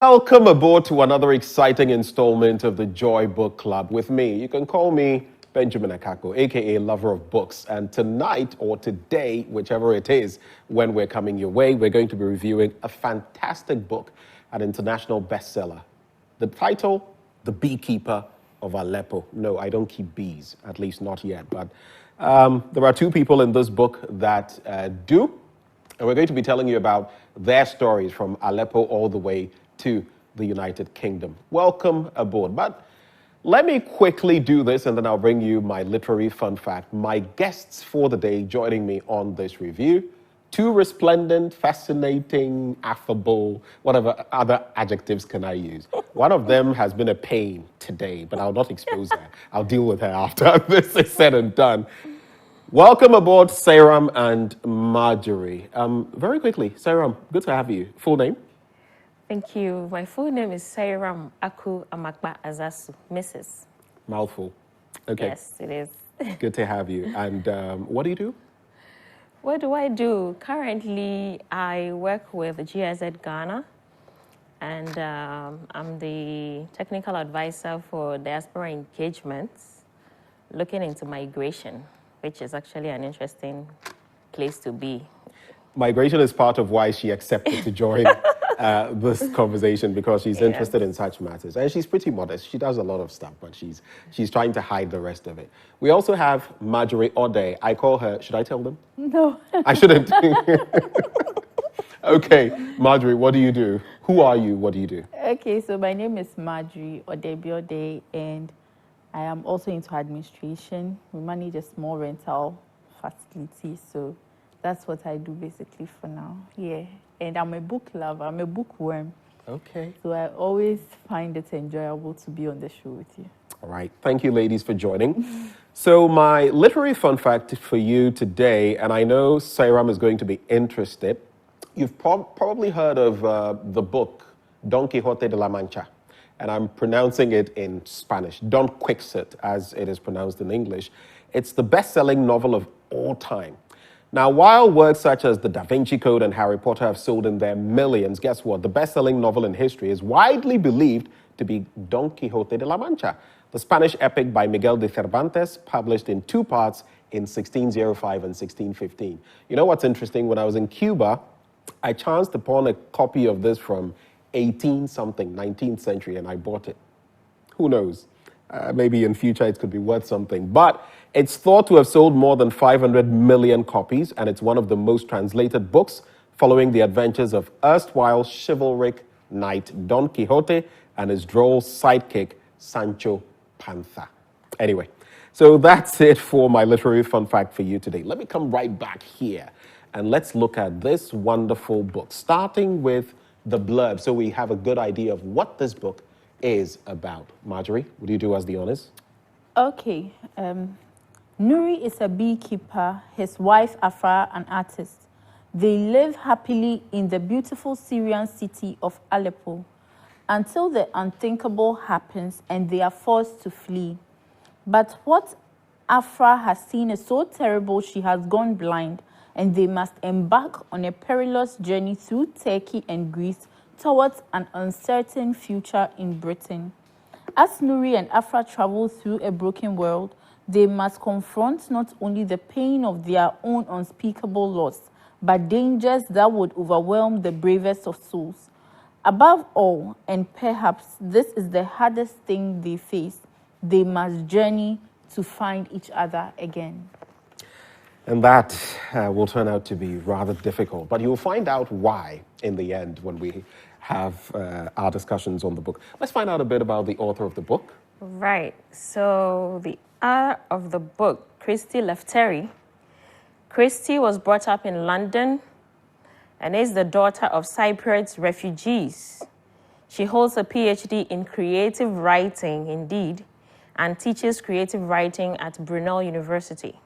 Welcome aboard to another exciting installment of the Joy Book Club with me. You can call me Benjamin Akakpo, aka Lover of Books. And tonight, or today, whichever it is, when we're coming your way, we're going to be reviewing a fantastic book, an international bestseller. The title, The Beekeeper of Aleppo. No, I don't keep bees, at least not yet. But there are two people in this book that do. And we're going to be telling you about their stories from Aleppo all the way to the United Kingdom. Welcome aboard. But let me quickly do this and then I'll bring you my literary fun fact. My guests for the day joining me on this review, two resplendent, fascinating, affable, whatever other adjectives can I use. One of them has been a pain today, but I'll not expose her. I'll deal with her after this is said and done. Welcome aboard, Sayram and Marjorie. Very quickly, Sayram, good to have you. Full name? Thank you. My full name is Sayram Aku Amakba Azasu, Mrs. Mouthful. Okay. Yes, it is. Good to have you. And what do you do? What do I do? Currently, I work with GIZ Ghana, and I'm the technical advisor for diaspora engagements, looking into migration, which is actually an interesting place to be. Migration is part of why she accepted to join this conversation, because she's interested in such matters. And she's pretty modest. She does a lot of stuff, but she's trying to hide the rest of it. We also have Marjorie Ode. I call her, should I tell them? No. I shouldn't. Okay, Marjorie, what do you do? Who are you? What do you do? Okay, so my name is Marjorie Ode, and I am also into administration. We manage a small rental facility, so that's what I do basically for now. Yeah, and I'm a book lover. I'm a bookworm. Okay. So I always find it enjoyable to be on the show with you. All right. Thank you, ladies, for joining. So my literary fun fact for you today, and I know Sayram is going to be interested. You've probably heard of the book Don Quixote de la Mancha. And I'm pronouncing it in Spanish, Don Quixote, as it is pronounced in English. It's the best-selling novel of all time. Now, while works such as The Da Vinci Code and Harry Potter have sold in their millions, guess what? The best-selling novel in history is widely believed to be Don Quixote de la Mancha, the Spanish epic by Miguel de Cervantes, published in two parts in 1605 and 1615. You know what's interesting? When I was in Cuba, I chanced upon a copy of this from 18-something, 19th century, and I bought it. Who knows? Maybe in future it could be worth something. But it's thought to have sold more than 500 million copies, and it's one of the most translated books following the adventures of erstwhile chivalric knight Don Quixote and his droll sidekick Sancho Panza. Anyway, so that's it for my literary fun fact for you today. Let me come right back here, and let's look at this wonderful book, starting with the blurb, so we have a good idea of what this book is about. Marjorie, would you do us the honors? Okay. Nuri is a beekeeper, his wife Afra an artist. They live happily in the beautiful Syrian city of Aleppo until the unthinkable happens and they are forced to flee. But what Afra has seen is so terrible she has gone blind, and they must embark on a perilous journey through Turkey and Greece towards an uncertain future in Britain. As Nuri and Afra travel through a broken world, they must confront not only the pain of their own unspeakable loss, but dangers that would overwhelm the bravest of souls. Above all, and perhaps this is the hardest thing they face, they must journey to find each other again. And that will turn out to be rather difficult, but you'll find out why in the end when we have our discussions on the book. Let's find out a bit about the author of the book. Right. So the author of the book, Christy Lefteri. Christy was brought up in London and is the daughter of Cyprus refugees. She holds a PhD in creative writing, indeed, and teaches creative writing at Brunel University.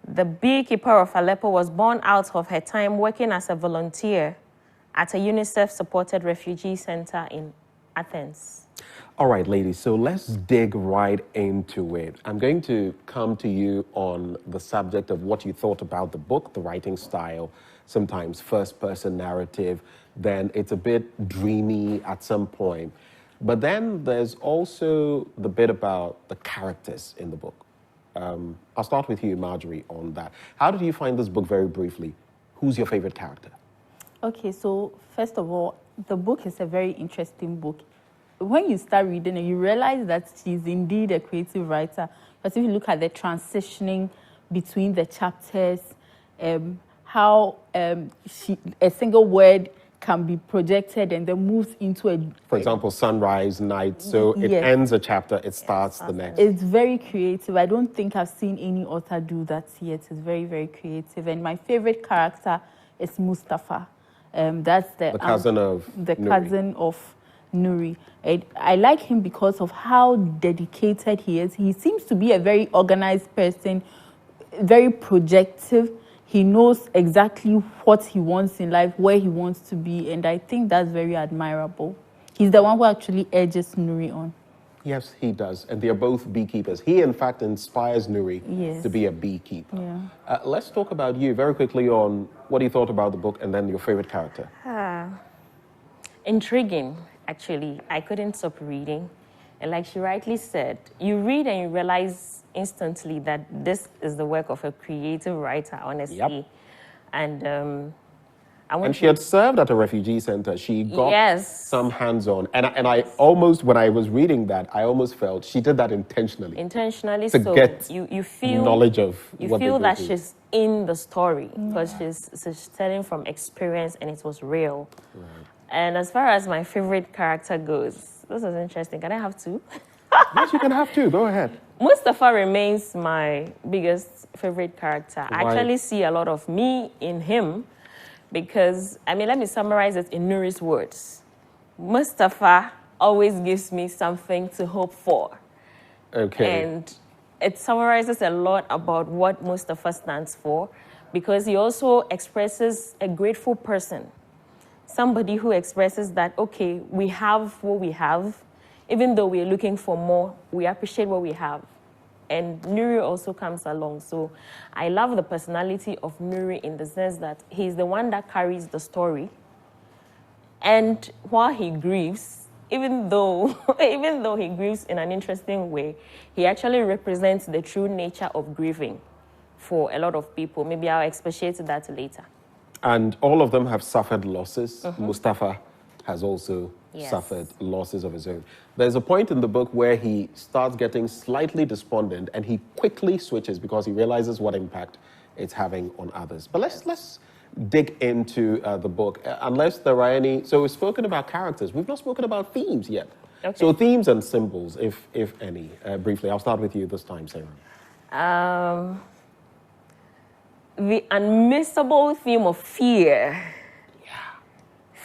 The Beekeeper of Aleppo was born out of her time working as a volunteer at a UNICEF-supported refugee center in Athens. All right, ladies, so let's dig right into it. I'm going to come to you on the subject of what you thought about the book, the writing style, sometimes first-person narrative, then it's a bit dreamy at some point. But then there's also the bit about the characters in the book. I'll start with you, Marjorie, on that. How did you find this book, very briefly? Who's your favorite character? Okay, so first of all, the book is a very interesting book. When you start reading it, you realize that she's indeed a creative writer. But if you look at the transitioning between the chapters, how a single word can be projected and then moves into a... For example, sunrise, night. So it Yes. ends a chapter, it starts the next. It's very creative. I don't think I've seen any author do that yet. It's very, very creative. And my favorite character is Mustafa. That's the cousin of the Nuri. cousin of Nuri. I like him because of how dedicated he is. He seems to be a very organized person, very projective. He knows exactly what he wants in life, where he wants to be, and I think that's very admirable. He's the one who actually urges Nuri on. Yes, he does. And they are both beekeepers. He, in fact, inspires Nuri Yes. to be a beekeeper. Yeah. Let's talk about you very quickly on what you thought about the book and then your favorite character. Intriguing, actually. I couldn't stop reading. And like she rightly said, you read and you realize instantly that this is the work of a creative writer, honestly. Yep. And And she had served at a refugee center. She got Yes. some hands-on. And I almost, when I was reading that, I almost felt she did that intentionally. intentionally, To so get you feel knowledge of you what feel they go that through. she's in the story because she's telling from experience and it was real. Right. And as far as my favorite character goes, this is interesting. Can I have two? Yes, you can have two. Go ahead. Mustafa remains my biggest favorite character. I Why? actually see a lot of me in him because, I mean, let me summarize it in Nuri's words. Mustafa always gives me something to hope for. Okay. And it summarizes a lot about what Mustafa stands for because he also expresses a grateful person. Somebody who expresses that, okay, we have what we have. Even though we're looking for more, we appreciate what we have. And Nuri also comes along. So I love the personality of Nuri in the sense that he's the one that carries the story. And while he grieves, even though he grieves in an interesting way, he actually represents the true nature of grieving for a lot of people. Maybe I'll expatiate that later. And all of them have suffered losses. Mustafa has also Yes. suffered losses of his own. There's a point in the book where he starts getting slightly despondent and he quickly switches because he realizes what impact it's having on others. But let's dig into the book. Unless there are any... So we've spoken about characters. We've not spoken about themes yet. Okay. So themes and symbols, if any. Briefly, I'll start with you this time, Sarah. The unmissable theme of fear.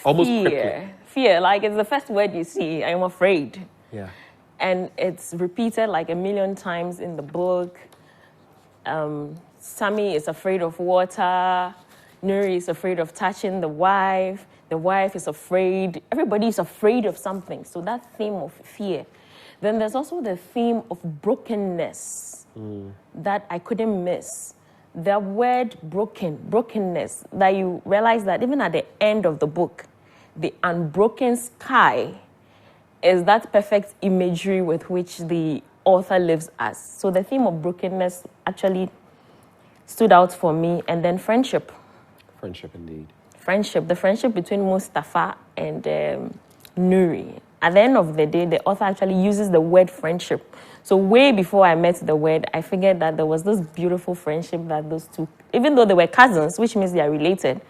Almost Fear. quickly. Fear, like it's the first word you see, I'm afraid. Yeah. And it's repeated like a million times in the book. Sammy is afraid of water. Nuri is afraid of touching the wife. The wife is afraid. Everybody is afraid of something. So that theme of fear. Then there's also the theme of brokenness that I couldn't miss. The word brokenness, that you realize that even at the end of the book, the unbroken sky is that perfect imagery with which the author lives us. So the theme of brokenness actually stood out for me. And then friendship. Friendship, indeed. Friendship, the friendship between Mustafa and Nuri. At the end of the day, the author actually uses the word friendship. So way before I met the word, I figured that there was this beautiful friendship that those two, even though they were cousins, which means they are related,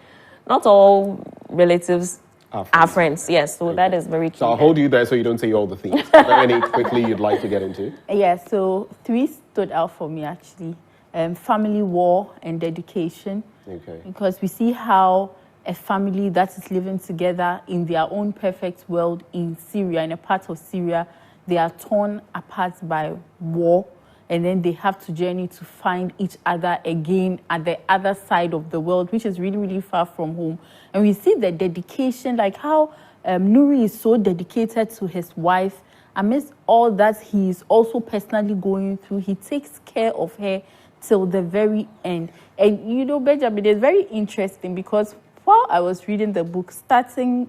not all relatives are friends. Yes, so that is very key. So I'll hold you there so you don't say all the themes. Are there any quickly you'd like to get into? Yeah, so three stood out for me actually. Family, war, and dedication. Okay. Because we see how a family that is living together in their own perfect world in Syria, in a part of Syria, they are torn apart by war, and then they have to journey to find each other again at the other side of the world, which is really, really far from home. And we see the dedication, like how Nuri is so dedicated to his wife. Amidst all that he is also personally going through, he takes care of her till the very end. And, you know, Benjamin, it's very interesting because while I was reading the book, starting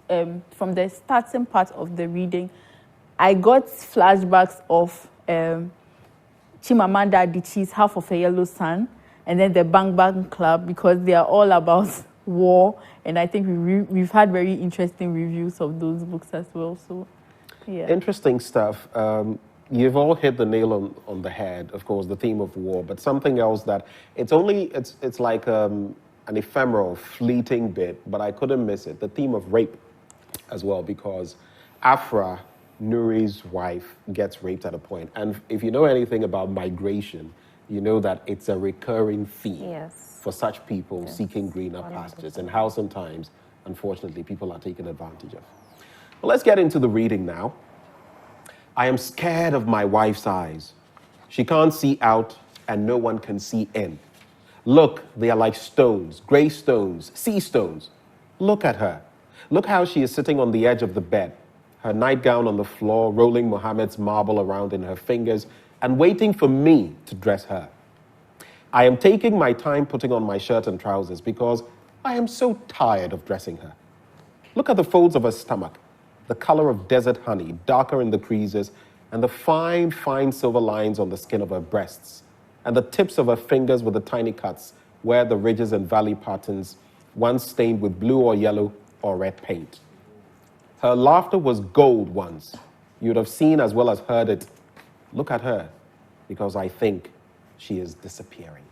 from the starting part of the reading, I got flashbacks of Chimamanda Adichie's Half of a Yellow Sun, and then the Bang Bang Club, because they are all about war, and I think we've had very interesting reviews of those books as well. So, yeah. Interesting stuff. You've all hit the nail on the head, of course, the theme of war, but something else that it's like an ephemeral, fleeting bit, but I couldn't miss it. The theme of rape as well, because Afra, Nuri's wife, gets raped at a point. And if you know anything about migration, you know that it's a recurring theme for such people seeking greener pastures, and how sometimes, unfortunately, people are taken advantage of. Well, let's get into the reading now. I am scared of my wife's eyes. She can't see out, and no one can see in. Look, they are like stones, gray stones, sea stones. Look at her. Look how she is sitting on the edge of the bed, her nightgown on the floor, rolling Muhammad's marble around in her fingers, and waiting for me to dress her. I am taking my time putting on my shirt and trousers because I am so tired of dressing her. Look at the folds of her stomach, the color of desert honey, darker in the creases, and the fine, fine silver lines on the skin of her breasts, and the tips of her fingers with the tiny cuts where the ridges and valley patterns once stained with blue or yellow or red paint. Her laughter was gold once. You would have seen as well as heard it. Look at her, because I think she is disappearing.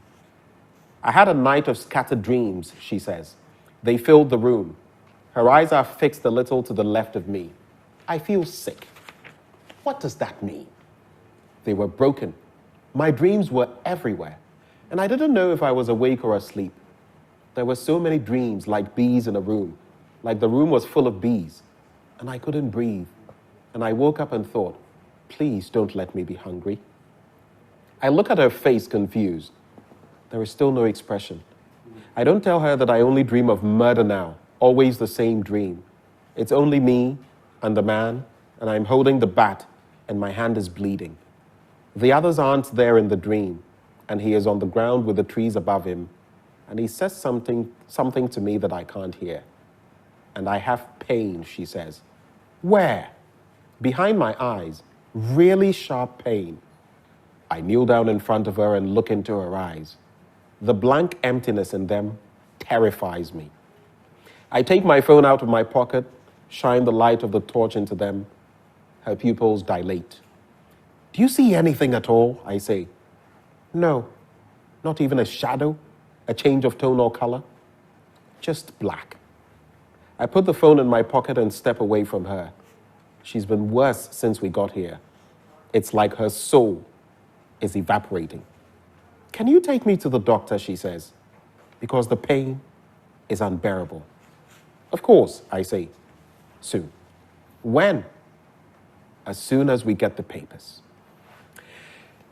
I had a night of scattered dreams, she says. They filled the room. Her eyes are fixed a little to the left of me. I feel sick. What does that mean? They were broken. My dreams were everywhere, and I didn't know if I was awake or asleep. There were so many dreams, like bees in a room, like the room was full of bees, and I couldn't breathe. And I woke up and thought, please don't let me be hungry. I look at her face confused. There is still no expression. I don't tell her that I only dream of murder now, always the same dream. It's only me and the man, and I'm holding the bat, and my hand is bleeding. The others aren't there in the dream, and he is on the ground with the trees above him, and he says something to me that I can't hear. And I have pain, she says. Where? Behind my eyes, really sharp pain. I kneel down in front of her and look into her eyes. The blank emptiness in them terrifies me. I take my phone out of my pocket, shine the light of the torch into them. Her pupils dilate. Do you see anything at all? I say. No, not even a shadow, a change of tone or color. Just black. I put the phone in my pocket and step away from her. She's been worse since we got here. It's like her soul is evaporating. Can you take me to the doctor, she says, because the pain is unbearable. Of course, I say. Soon. When? As soon as we get the papers.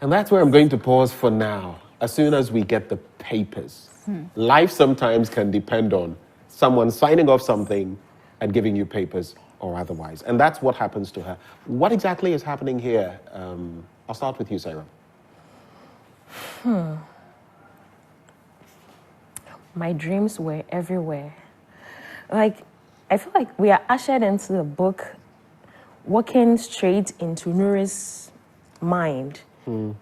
And that's where I'm going to pause for now. As soon as we get the papers. Life sometimes can depend on someone signing off something and giving you papers or otherwise. And that's what happens to her. What exactly is happening here? I'll start with you, Sarah. My dreams were everywhere. I feel like we are ushered into the book walking straight into Nuri's mind.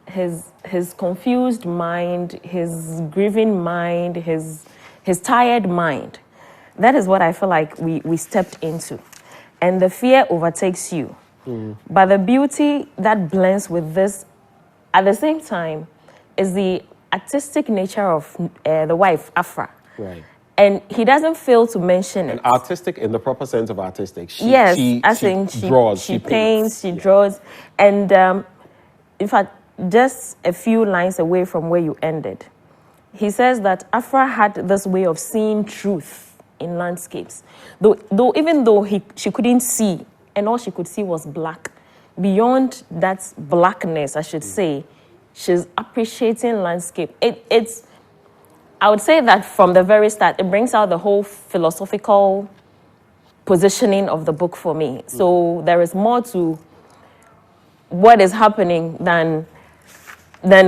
His confused mind, his grieving mind, his tired mind. That is what I feel like we stepped into. And the fear overtakes you. But the beauty that blends with this at the same time is the artistic nature of the wife, Afra. Right. And he doesn't fail to mention it. And artistic in the proper sense of artistic. She Draws, she paints, she draws. And in fact, just a few lines away from where you ended, he says that Afra had this way of seeing truth in landscapes. Even though she couldn't see, and all she could see was black, beyond that blackness, I should say, she's appreciating landscape. I would say that from the very start, it brings out the whole philosophical positioning of the book for me. So there is more to what is happening than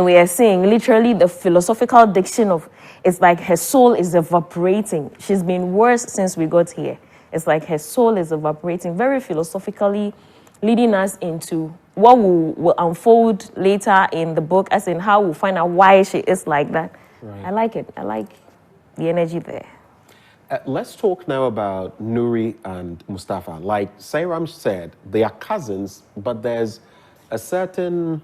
we are seeing. Literally, the philosophical diction of it's like her soul is evaporating. She's been worse since we got here. It's like her soul is evaporating, very philosophically, leading us into what will unfold later in the book, as in how we'll find out why she is like that. Right. I like it. I like the energy there. Let's talk now about Nuri and Mustafa. Like Sairam said, they are cousins, but there's a certain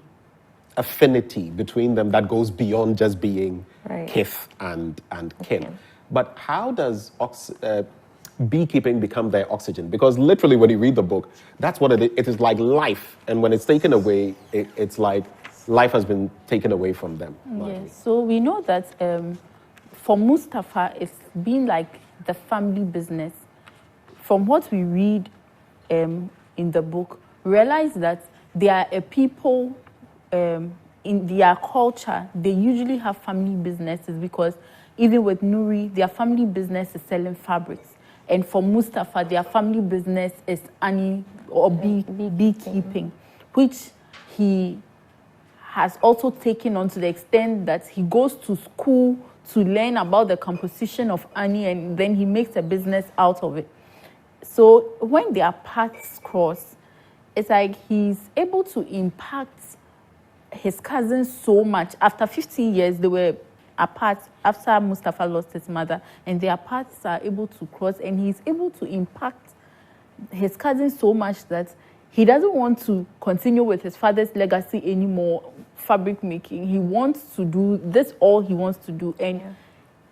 affinity between them that goes beyond just being Right. kith and kin. But how does beekeeping become their oxygen? Because literally when you read the book, that's what it is like life. And when it's taken away, it's like life has been taken away from them. Yes, so we know that for Mustafa, it's been like the family business. From what we read in the book, realize that there are a people in their culture, they usually have family businesses, because even with Nuri, their family business is selling fabrics. And for Mustafa, their family business is beekeeping, which he has also taken on to the extent that he goes to school to learn about the composition of honey, and then he makes a business out of it. So when their paths cross, it's like he's able to impact his cousins so much. After 15 years, they were apart after Mustafa lost his mother, and their paths are able to cross, and he's able to impact his cousins so much that he doesn't want to continue with his father's legacy anymore, fabric making. He wants to do this, all he wants to do, and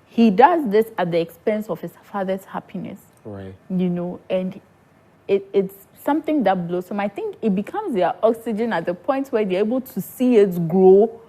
he does this at the expense of his father's happiness. Right. You know, and it's something that blows them. I think it becomes their oxygen at the point where they're able to see it grow,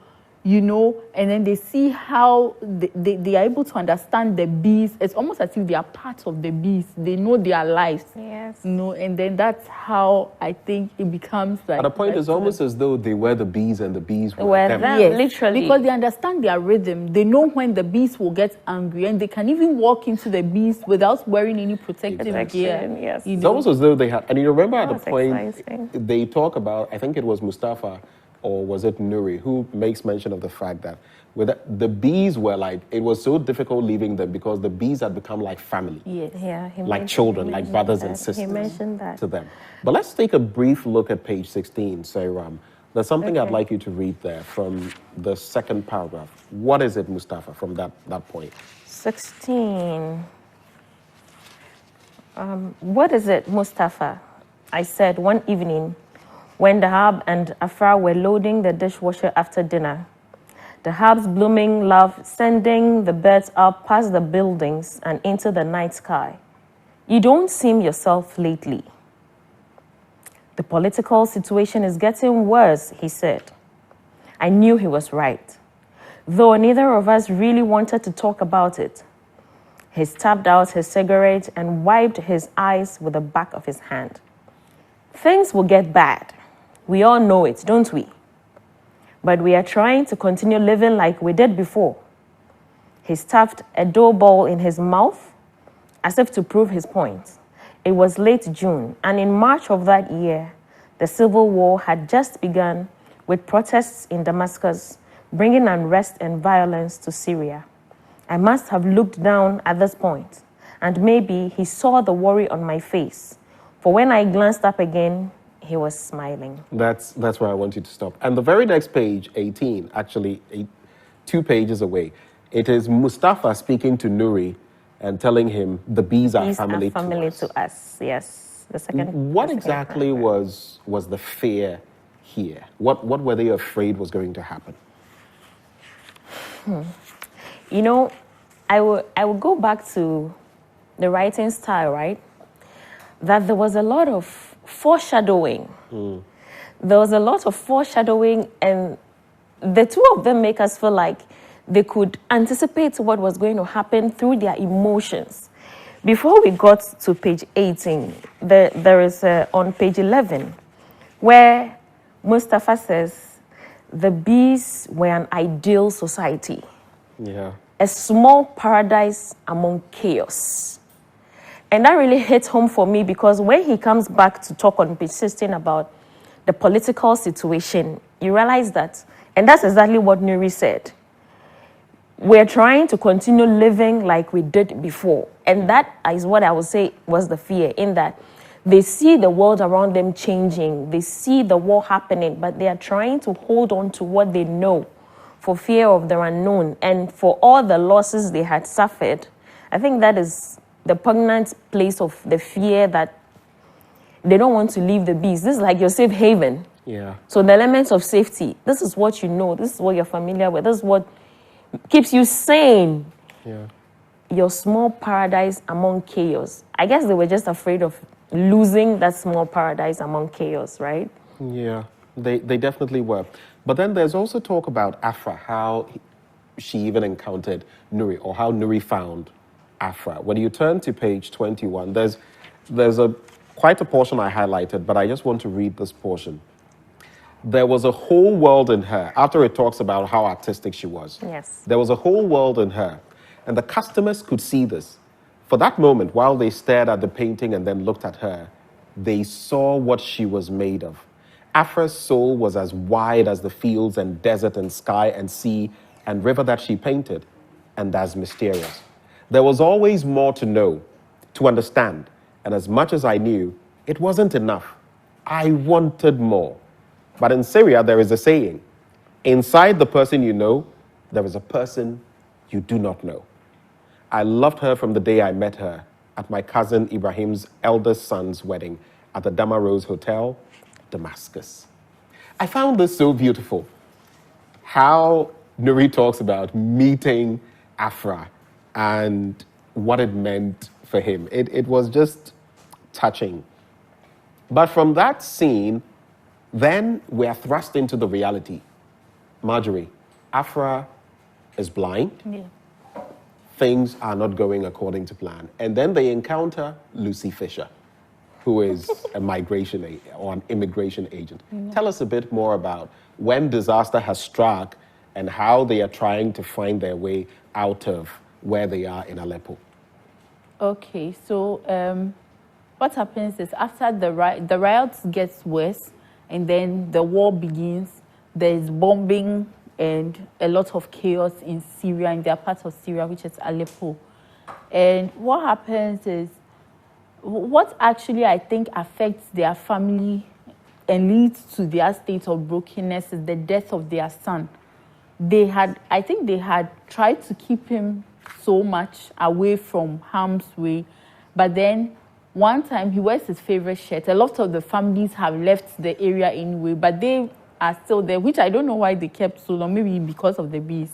you know, and then they see how they are able to understand the bees. It's almost as if they are part of the bees. They know their lives. Yes. You know, and then that's how I think it becomes like... At a point, like it's almost as though they were the bees and the bees were Were them. them. Yes, Literally. because they understand their rhythm. They know when the bees will get angry, and they can even walk into the bees without wearing any protective gear. Protection, yes. You It's know? almost as though they had, and you remember at the That's point exciting. they talk about, I think it was Mustafa or was it Nuri, who makes mention of the fact that with the bees were like, it was so difficult leaving them because the bees had become like family. Yes. Yeah, Like children, like brothers and He sisters mentioned that. to them. But let's take a brief look at page 16, Sairam. There's something I'd Okay. like you to read there from the second paragraph. What is it, Mustafa, from that point? 16. What is it, Mustafa? I said one evening when the Hab and Afra were loading the dishwasher after dinner. The herbs blooming love, sending the birds up past the buildings and into the night sky. You don't seem yourself lately. The political situation is getting worse, he said. I knew he was right, though neither of us really wanted to talk about it. He tapped out his cigarette and wiped his eyes with the back of his hand. Things will get bad. We all know it, don't we? But we are trying to continue living like we did before. He stuffed a dough ball in his mouth as if to prove his point. It was late June, and in March of that year, the civil war had just begun with protests in Damascus, bringing unrest and violence to Syria. I must have looked down at this point, and maybe he saw the worry on my face, for when I glanced up again, he was smiling. That's where I want you to stop. And the very next page, 18, actually 2 pages away, it is Mustafa speaking to Nuri and telling him the bees are family to us. Yes. The second. What the second exactly paragraph. was the fear here? What were they afraid was going to happen? You know, I will go back to the writing style, right? That there was a lot of foreshadowing. There was a lot of foreshadowing, and the two of them make us feel like they could anticipate what was going to happen through their emotions. Before we got to page 18, there is on page 11, where Mustafa says, the bees were an ideal society. Yeah. A small paradise among chaos. And that really hit home for me because when he comes back to talk on page 16 about the political situation, you realize that, and that's exactly what Nuri said. we're trying to continue living like we did before. And that is what I would say was the fear, in that they see the world around them changing. They see the war happening, but they are trying to hold on to what they know for fear of the unknown. And for all the losses they had suffered, I think that is the poignant place of the fear, that they don't want to leave the beast. This is like your safe haven. Yeah. So the elements of safety, this is what you know, this is what you're familiar with, this is what keeps you sane. Yeah. Your small paradise among chaos. I guess they were just afraid of losing that small paradise among chaos, right? Yeah, they definitely were. But then there's also talk about Afra, how she even encountered Nuri, or how Nuri found Afra. When you turn to page 21, there's quite a portion I highlighted, but I just want to read this portion. There was a whole world in her, after it talks about how artistic she was. Yes. There was a whole world in her, and the customers could see this. For that moment, while they stared at the painting and then looked at her, they saw what she was made of. Afra's soul was as wide as the fields and desert and sky and sea and river that she painted, and as mysterious. There was always more to know, to understand, and as much as I knew, it wasn't enough. I wanted more. But in Syria, there is a saying, inside the person you know, there is a person you do not know. I loved her from the day I met her at my cousin Ibrahim's eldest son's wedding at the Dama Rose Hotel, Damascus. I found this so beautiful. How Nuri talks about meeting Afra and what it meant for him. It was just touching. But from that scene, then we are thrust into the reality. Marjorie, Afra is blind. Yeah. Things are not going according to plan. And then they encounter Lucy Fisher, who is a migration or an immigration agent. Tell us a bit more about when disaster has struck and how they are trying to find their way out of where they are in Aleppo. Okay, so what happens is after the riots gets worse, and then the war begins, there's bombing and a lot of chaos in Syria, in their part of Syria, which is Aleppo. And what happens is, what actually I think affects their family and leads to their state of brokenness is the death of their son. I think they had tried to keep him so much away from harm's way, but then one time he wears his favorite shirt. A lot of the families have left the area anyway, but they are still there, which I don't know why they kept so long, maybe because of the bees.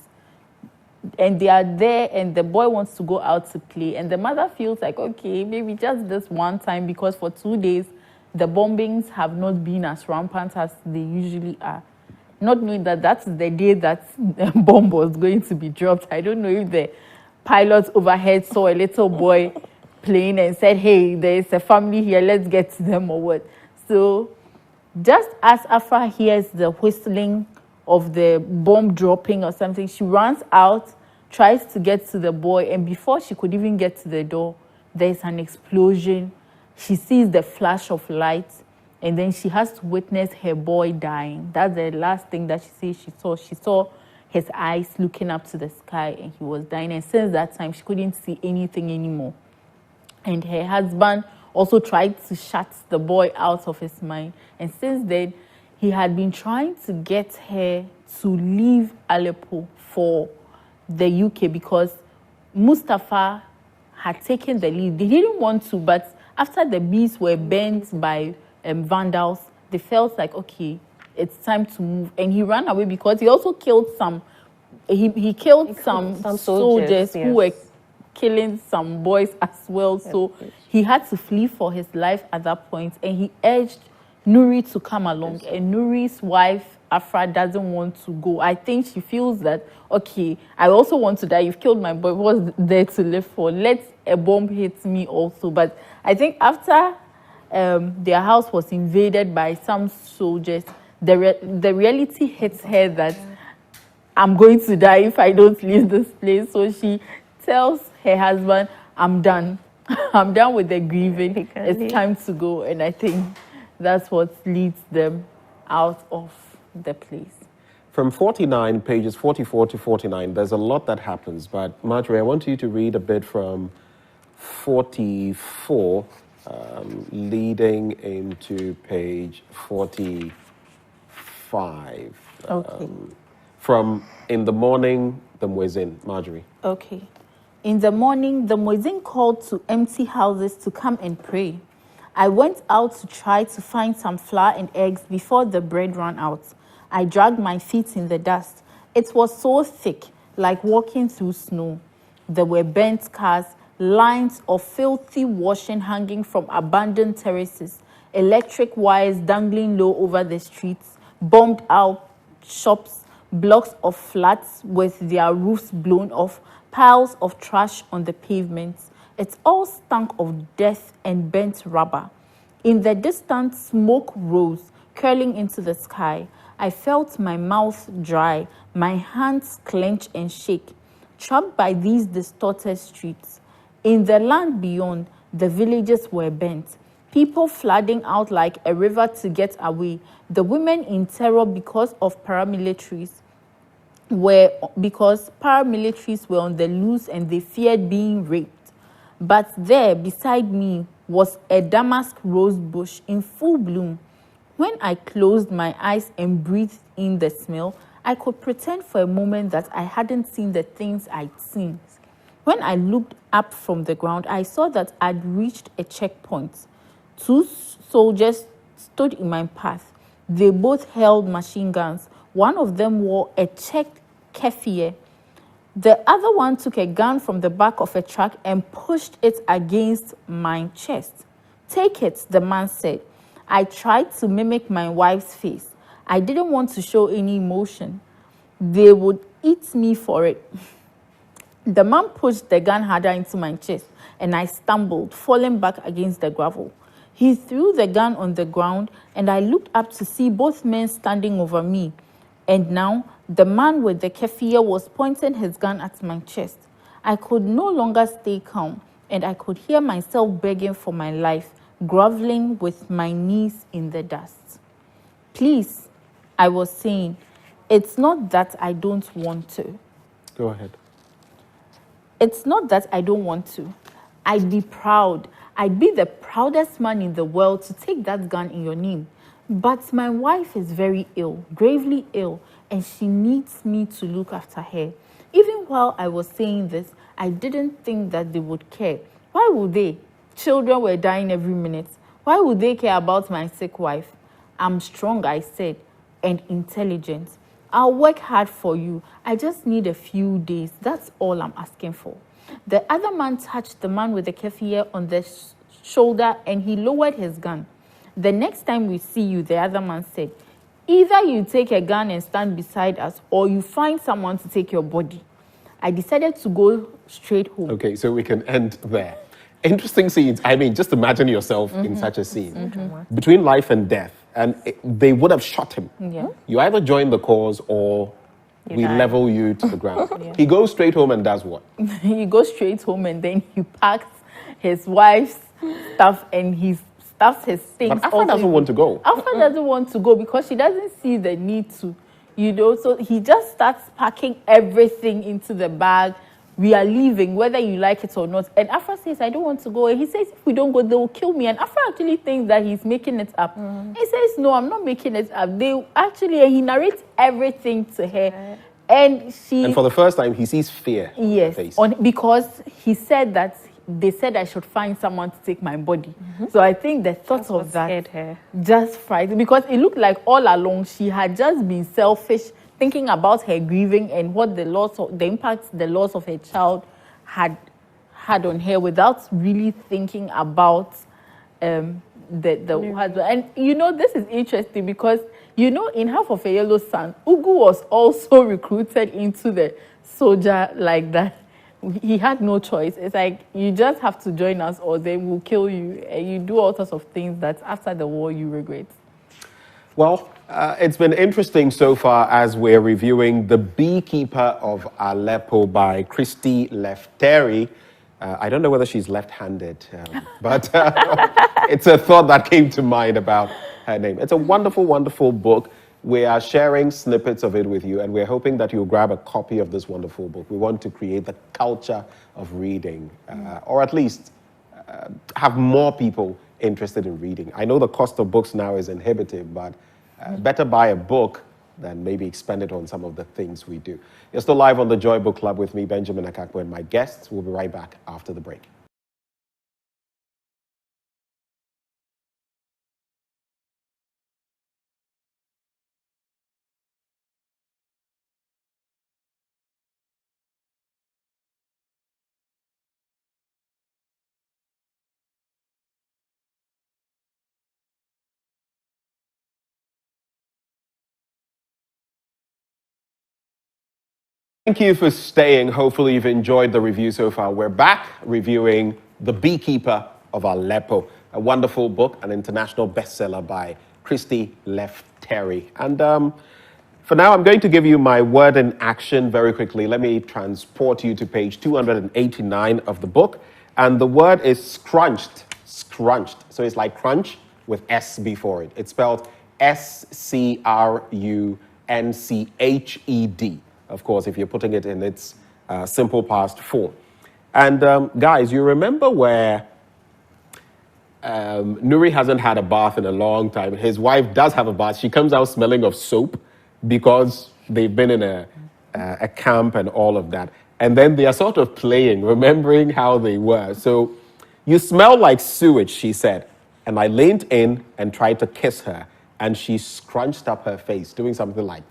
And they are there, and the boy wants to go out to play, and the mother feels like, okay, maybe just this one time, because for 2 days, the bombings have not been as rampant as they usually are. Not knowing that that's the day that the bomb was going to be dropped. I don't know if the pilot overhead saw a little boy playing and said, hey, there's a family here, let's get to them or what. So just as Afra hears the whistling of the bomb dropping or something, she runs out, tries to get to the boy, and before she could even get to the door, there's an explosion. She sees the flash of light, and then she has to witness her boy dying. That's the last thing that she says she saw. She saw his eyes looking up to the sky, and he was dying. And since that time, she couldn't see anything anymore. And her husband also tried to shut the boy out of his mind. And since then, he had been trying to get her to leave Aleppo for the UK because Mustafa had taken the lead. They didn't want to, but after the bees were burnt by vandals, they felt like, okay, it's time to move. And he ran away because he also killed some, he killed some soldiers who were killing some boys as well. So he had to flee for his life at that point, and he urged Nuri to come along. And Nuri's wife, Afra, doesn't want to go. I think she feels that, okay, I also want to die. You've killed my boy. What's there to live for? Let a bomb hit me also. But I think after their house was invaded by some soldiers, the reality hits her that I'm going to die if I don't leave this place. So she tells her husband, I'm done. I'm done with the grieving. It's time to go. And I think that's what leads them out of the place. From 49, pages 44 to 49, there's a lot that happens. But Marjorie, I want you to read a bit from 44, leading into page 45. Okay. From In the Morning, the Muezzin. Marjorie. Okay. In the morning, the muezzin called to empty houses to come and pray. I went out to try to find some flour and eggs before the bread ran out. I dragged my feet in the dust. It was so thick, like walking through snow. There were burnt cars, lines of filthy washing hanging from abandoned terraces, electric wires dangling low over the streets, bombed out shops, blocks of flats with their roofs blown off, piles of trash on the pavements. It all stank of death and burnt rubber. In the distance, smoke rose, curling into the sky. I felt my mouth dry, my hands clench and shake, trapped by these distorted streets. In the land beyond, the villages were burnt, people flooding out like a river to get away, the women in terror because paramilitaries were on the loose and they feared being raped. But there, beside me, was a damask rose bush in full bloom. When I closed my eyes and breathed in the smell, I could pretend for a moment that I hadn't seen the things I'd seen. When I looked up from the ground, I saw that I'd reached a checkpoint. 2 soldiers stood in my path. They both held machine guns. One of them wore a checked keffiyeh. The other one took a gun from the back of a truck and pushed it against my chest. Take it, the man said. I tried to mimic my wife's face. I didn't want to show any emotion. They would eat me for it. The man pushed the gun harder into my chest, and I stumbled, falling back against the gravel. He threw the gun on the ground, and I looked up to see both men standing over me. And now, the man with the keffiyeh was pointing his gun at my chest. I could no longer stay calm, and I could hear myself begging for my life, groveling with my knees in the dust. Please, I was saying, it's not that I don't want to. Go ahead. It's not that I don't want to. I'd be proud. I'd be the proudest man in the world to take that gun in your name. But my wife is very ill, gravely ill, and she needs me to look after her. Even while I was saying this, I didn't think that they would care. Why would they? Children were dying every minute. Why would they care about my sick wife? I'm strong, I said, and intelligent. I'll work hard for you. I just need a few days. That's all I'm asking for. The other man touched the man with the keffiyeh on the shoulder, and he lowered his gun. The next time we see you, the other man said, either you take a gun and stand beside us, or you find someone to take your body. I decided to go straight home. Okay, so we can end there. Interesting scenes. I mean, just imagine yourself in such a scene. Between life and death. And they would have shot him. Yeah. You either join the cause or we die. level you to the ground. He goes straight home and does what? He goes straight home, and then he packs his wife's stuff and he stuffs his things. But Afra doesn't want to go. Afra doesn't want to go because she doesn't see the need to, so he just starts packing everything into the bag. We are leaving, whether you like it or not. And Afra says, I don't want to go. And he says, if we don't go, they will kill me. And Afra actually thinks that he's making it up. He says, no, I'm not making it up. He narrates everything to her. And for the first time, he sees fear on her face. Because he said that they said I should find someone to take my body. So I think the thought of that scared her. just frightened, because it looked like all along she had just been selfish, thinking about her grieving and what the impact the loss of her child had on her, without really thinking about the husband. And this is interesting because in Half of a Yellow Sun, Ugu was also recruited into the soldier like that. He had no choice. It's like, you just have to join us or they will kill you. And you do all sorts of things that after the war you regret. Well, it's been interesting so far as we're reviewing The Beekeeper of Aleppo by Christy Lefteri. I don't know whether she's left-handed, but it's a thought that came to mind about her name. It's a wonderful, wonderful book. we are sharing snippets of it with you, and we're hoping that you'll grab a copy of this wonderful book. We want to create the culture of reading, or at least have more people interested in reading. I know the cost of books now is inhibitive, but better buy a book than maybe expend it on some of the things we do. You're still live on the Joy Book Club with me, Benjamin Akakpo, and my guests. We'll be right back after the break. Thank you for staying. Hopefully you've enjoyed the review so far. We're back reviewing The Beekeeper of Aleppo, a wonderful book, an international bestseller by Christy Lefteri. And for now, I'm going to give you my word in action very quickly. Let me transport you to page 289 of the book. And the word is scrunched. Scrunched. So it's like crunch with S before it. It's spelled S-C-R-U-N-C-H-E-D. Of course, if you're putting it in its simple past form. And guys, you remember where Nuri hasn't had a bath in a long time. His wife does have a bath. She comes out smelling of soap because they've been in a camp and all of that. And then they are sort of playing, remembering how they were. So, you smell like sewage, she said. And I leaned in and tried to kiss her. And she scrunched up her face, doing something like,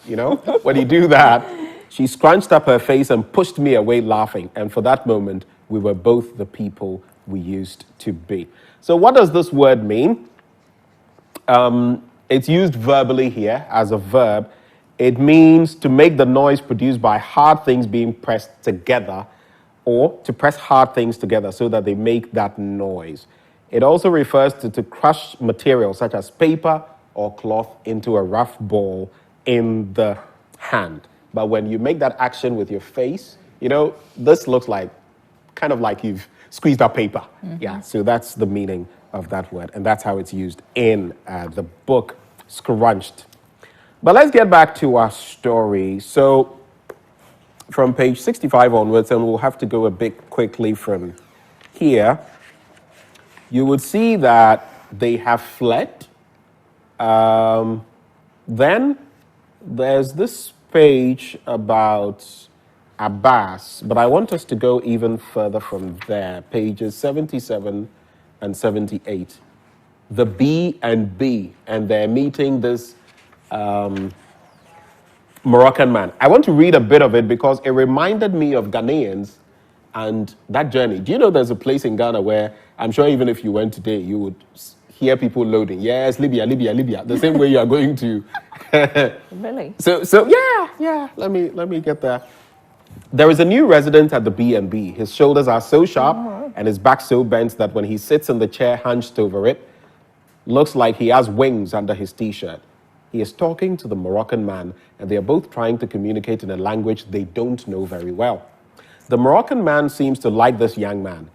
you know, when you do that, she scrunched up her face and pushed me away laughing. And for that moment, we were both the people we used to be. So what does this word mean? It's used verbally here as a verb. It means to make the noise produced by hard things being pressed together, or to press hard things together so that they make that noise. It also refers to crush material such as paper or cloth into a rough ball in the hand. But when you make that action with your face, you know, this looks like, kind of like you've squeezed up paper. Mm-hmm. Yeah, so that's the meaning of that word. And that's how it's used in the book, scrunched. But let's get back to our story. So from page 65 onwards, and we'll have to go a bit quickly from here, you would see that they have fled. Then there's this page about Abbas, but I want us to go even further from there. Pages 77 and 78. The B and B, and they're meeting this Moroccan man. I want to read a bit of it because it reminded me of Ghanaians and that journey. Do you know there's a place in Ghana where I'm sure even if you went today, you would hear people loading. Yes, Libya, Libya, Libya. The same way you are going to. Really? So yeah. Let me get there. There is a new resident at the B&B. His shoulders are so sharp and his back so bent that when he sits in the chair hunched over it, looks like he has wings under his t-shirt. He is talking to the Moroccan man, and they are both trying to communicate in a language they don't know very well. The Moroccan man seems to like this young man.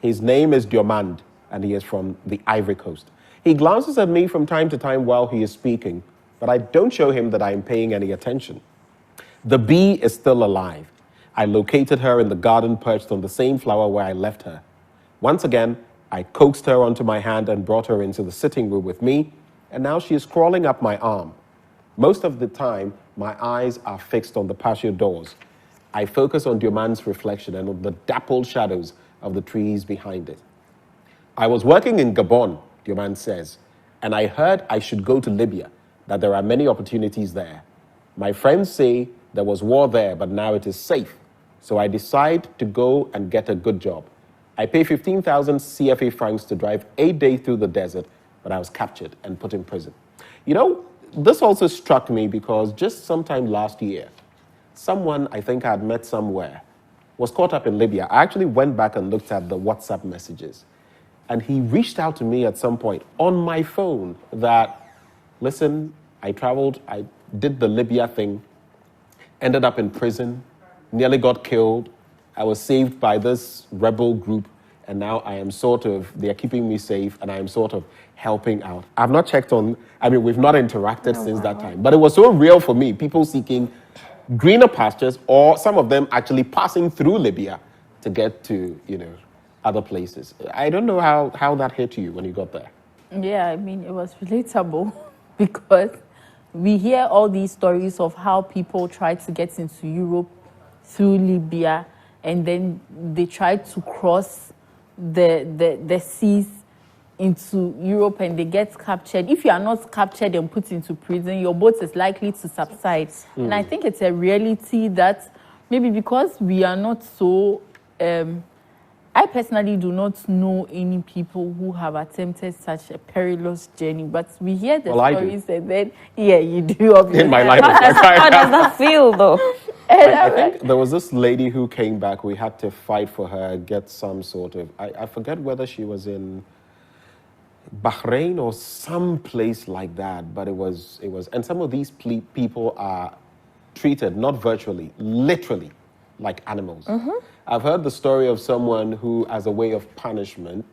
His name is Diomand, and he is from the Ivory Coast. He glances at me from time to time while he is speaking, but I don't show him that I am paying any attention. The bee is still alive. I located her in the garden perched on the same flower where I left her. Once again, I coaxed her onto my hand and brought her into the sitting room with me, and now she is crawling up my arm. Most of the time, my eyes are fixed on the patio doors. I focus on Diomand's reflection and on the dappled shadows of the trees behind it. I was working in Gabon, Diomand says, and I heard I should go to Libya, that there are many opportunities there. My friends say there was war there, but now it is safe. So I decide to go and get a good job. I pay 15,000 CFA francs to drive 8 days through the desert, but I was captured and put in prison. You know, this also struck me because just sometime last year, someone I think I had met somewhere was caught up in Libya. I actually went back and looked at the WhatsApp messages. And he reached out to me at some point on my phone that, listen, I traveled, I did the Libya thing, ended up in prison, nearly got killed. I was saved by this rebel group, and now I am they're keeping me safe, and I am sort of helping out. I've not checked on, we've not interacted since that time, but it was so real for me, people seeking greener pastures, or some of them actually passing through Libya to get to, other places. I don't know how that hit you when you got there. Yeah, it was relatable because we hear all these stories of how people try to get into Europe through Libya, and then they try to cross the seas into Europe and they get captured. If you are not captured and put into prison, your boat is likely to subside. And I think it's a reality that maybe because we are not so... I personally do not know any people who have attempted such a perilous journey, but we hear the stories and then, you do. Obviously. In my life. How does that feel, though? I think there was this lady who came back. We had to fight for her, get some sort of... I forget whether she was in Bahrain or some place like that, but it was. And some of these people are treated, not virtually, literally, like animals. I've heard the story of someone who, as a way of punishment,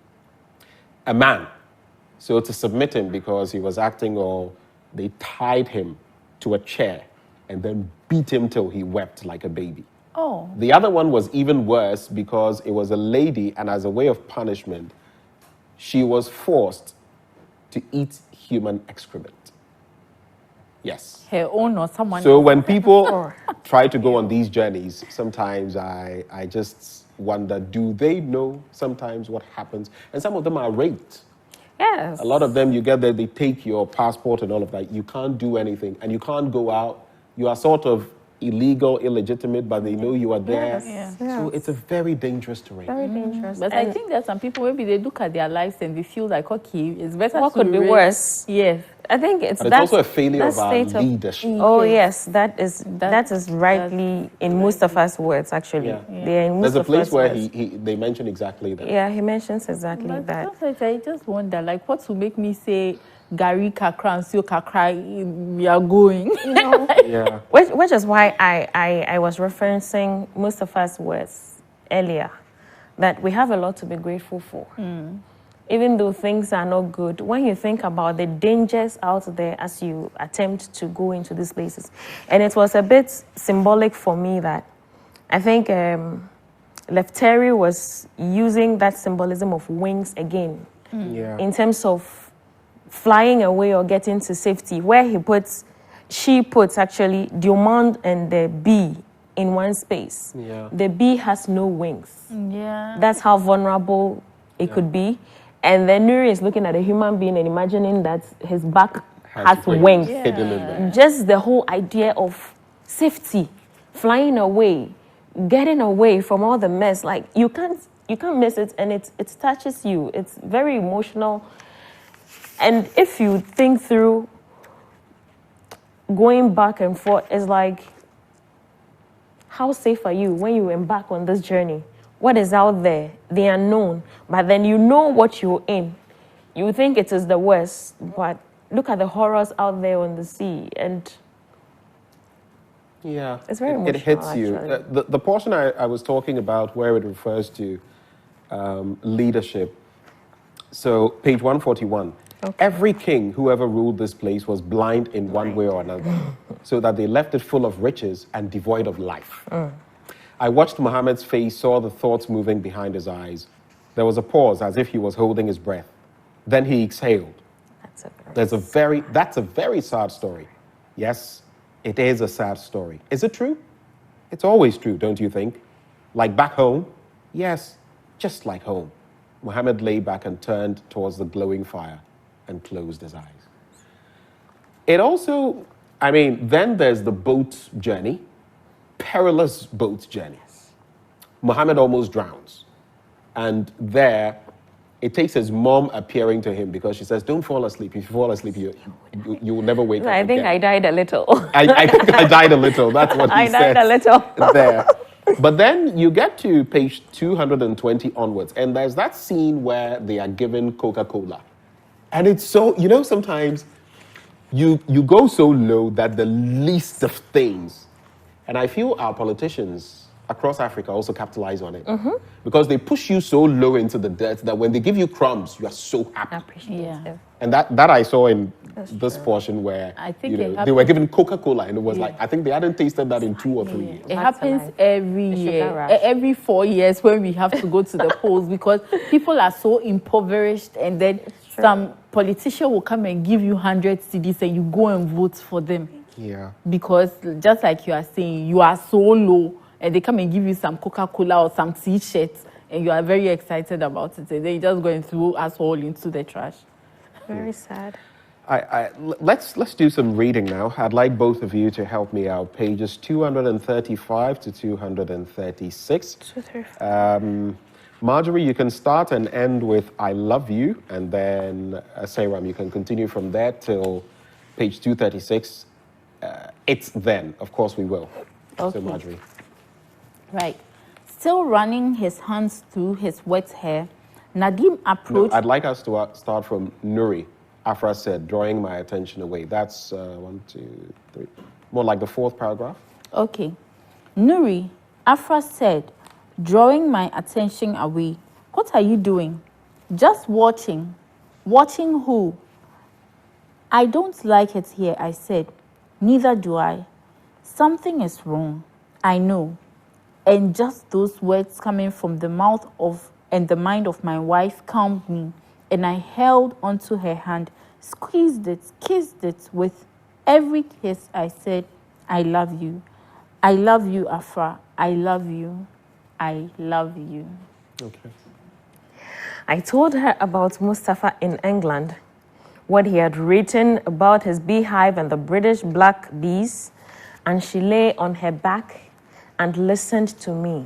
a man, so to submit him because he was acting, or they tied him to a chair and then beat him till he wept like a baby. Oh. The other one was even worse because it was a lady, and as a way of punishment, she was forced to eat human excrement. Yes. Her own or someone So else. when people try to go on these journeys, sometimes I just wonder, do they know sometimes what happens? And some of them are raped. Yes. A lot of them, you get there, they take your passport and all of that. You can't do anything, and you can't go out. You are sort of illegal, illegitimate, but they know you are there. Yes. So it's a very dangerous terrain. Very dangerous. But I think that some people, maybe they look at their lives and they feel like, okay, it's better What to could be raise- worse? Yes. I think it's But it's also a failure that of our state leadership. Oh Yes. yes, that is rightly in Mustafa's words. Actually, Yeah. they're in There's a Mustafa's place where words. they mention exactly that. Yeah, he mentions exactly But that. sometimes I just wonder, like, what will make me say, Gary Kakra and Sio Kakra, we are going? Yeah. Which is why I was referencing Mustafa's words earlier, that we have a lot to be grateful for. Even though things are not good, when you think about the dangers out there as you attempt to go into these places. And it was a bit symbolic for me that I think Lefteri was using that symbolism of wings again Yeah. in terms of flying away or getting to safety, where she puts actually the Diomande and the bee in one space. Yeah. The bee has no wings. Yeah. That's how vulnerable it could be. And then Nuri is looking at a human being and imagining that his back has wings. Hidden in there. Just the whole idea of safety, flying away, getting away from all the mess. Like you can't miss it, and it touches you. It's very emotional. And if you think through going back and forth, it's like, how safe are you when you embark on this journey? What is out there? The unknown. But then you know what you're in. You think it is the worst, but look at the horrors out there on the sea. And yeah, it's very it hits emotional, you. actually. The portion I was talking about where it refers to leadership. So page 141. Okay. Every king who ever ruled this place was blind in one way or another, so that they left it full of riches and devoid of life. I watched Muhammad's face, saw the thoughts moving behind his eyes. There was a pause as if he was holding his breath. Then he exhaled. That's a very sad story. Yes, it is a sad story. Is it true? It's always true, don't you think? Like back home? Yes, just like home. Muhammad lay back and turned towards the glowing fire and closed his eyes. It also, then there's the boat journey. Perilous boat journey. Muhammad almost drowns. And there, it takes his mom appearing to him because she says, don't fall asleep. If you fall asleep, you will never wake up I think again. I died a little. I think I died a little. That's what he I said. died a little. There. But then you get to page 220 onwards, and there's that scene where they are given Coca-Cola. And it's so, sometimes you go so low that the least of things. And I feel our politicians across Africa also capitalize on it. Because they push you so low into the dirt that when they give you crumbs, you are so happy. Appreciative. And that I saw in this portion where I think they were given Coca-Cola, and it was like, I think they hadn't tasted that in 2 or 3 years. It happens every The sugar year, rush. every 4 years when we have to go to the polls because people are so impoverished, and then some politician will come and give you 100 CDs and you go and vote for them. Yeah. Because just like you are saying, you are so low, and they come and give you some Coca-Cola or some T-shirts, and you are very excited about it, and then you just go and throw us all into the trash. Very sad. Let's do some reading now. I'd like both of you to help me out. Pages 235 to 236. Marjorie, you can start and end with "I love you," and then Sayram, you can continue from there till page 236. It's then, of course, we will. Okay. So, Marjorie. Right. Still running his hands through his wet hair, Nadim approached... No, I'd like us to start from Nuri. Afra said, drawing my attention away. That's 1, 2, 3. More like the 4th paragraph. Okay. Nuri, Afra said, drawing my attention away. What are you doing? Just watching. Watching who? I don't like it here, I said. Neither do I. Something is wrong. I know. And just those words coming from the mouth of and the mind of my wife calmed me, and I held onto her hand, squeezed it, kissed it. With every kiss I said, I love you. I love you, Afra. I love you. I love you. Okay. I told her about Mustafa in England, what he had written about his beehive and the British black bees, and she lay on her back and listened to me.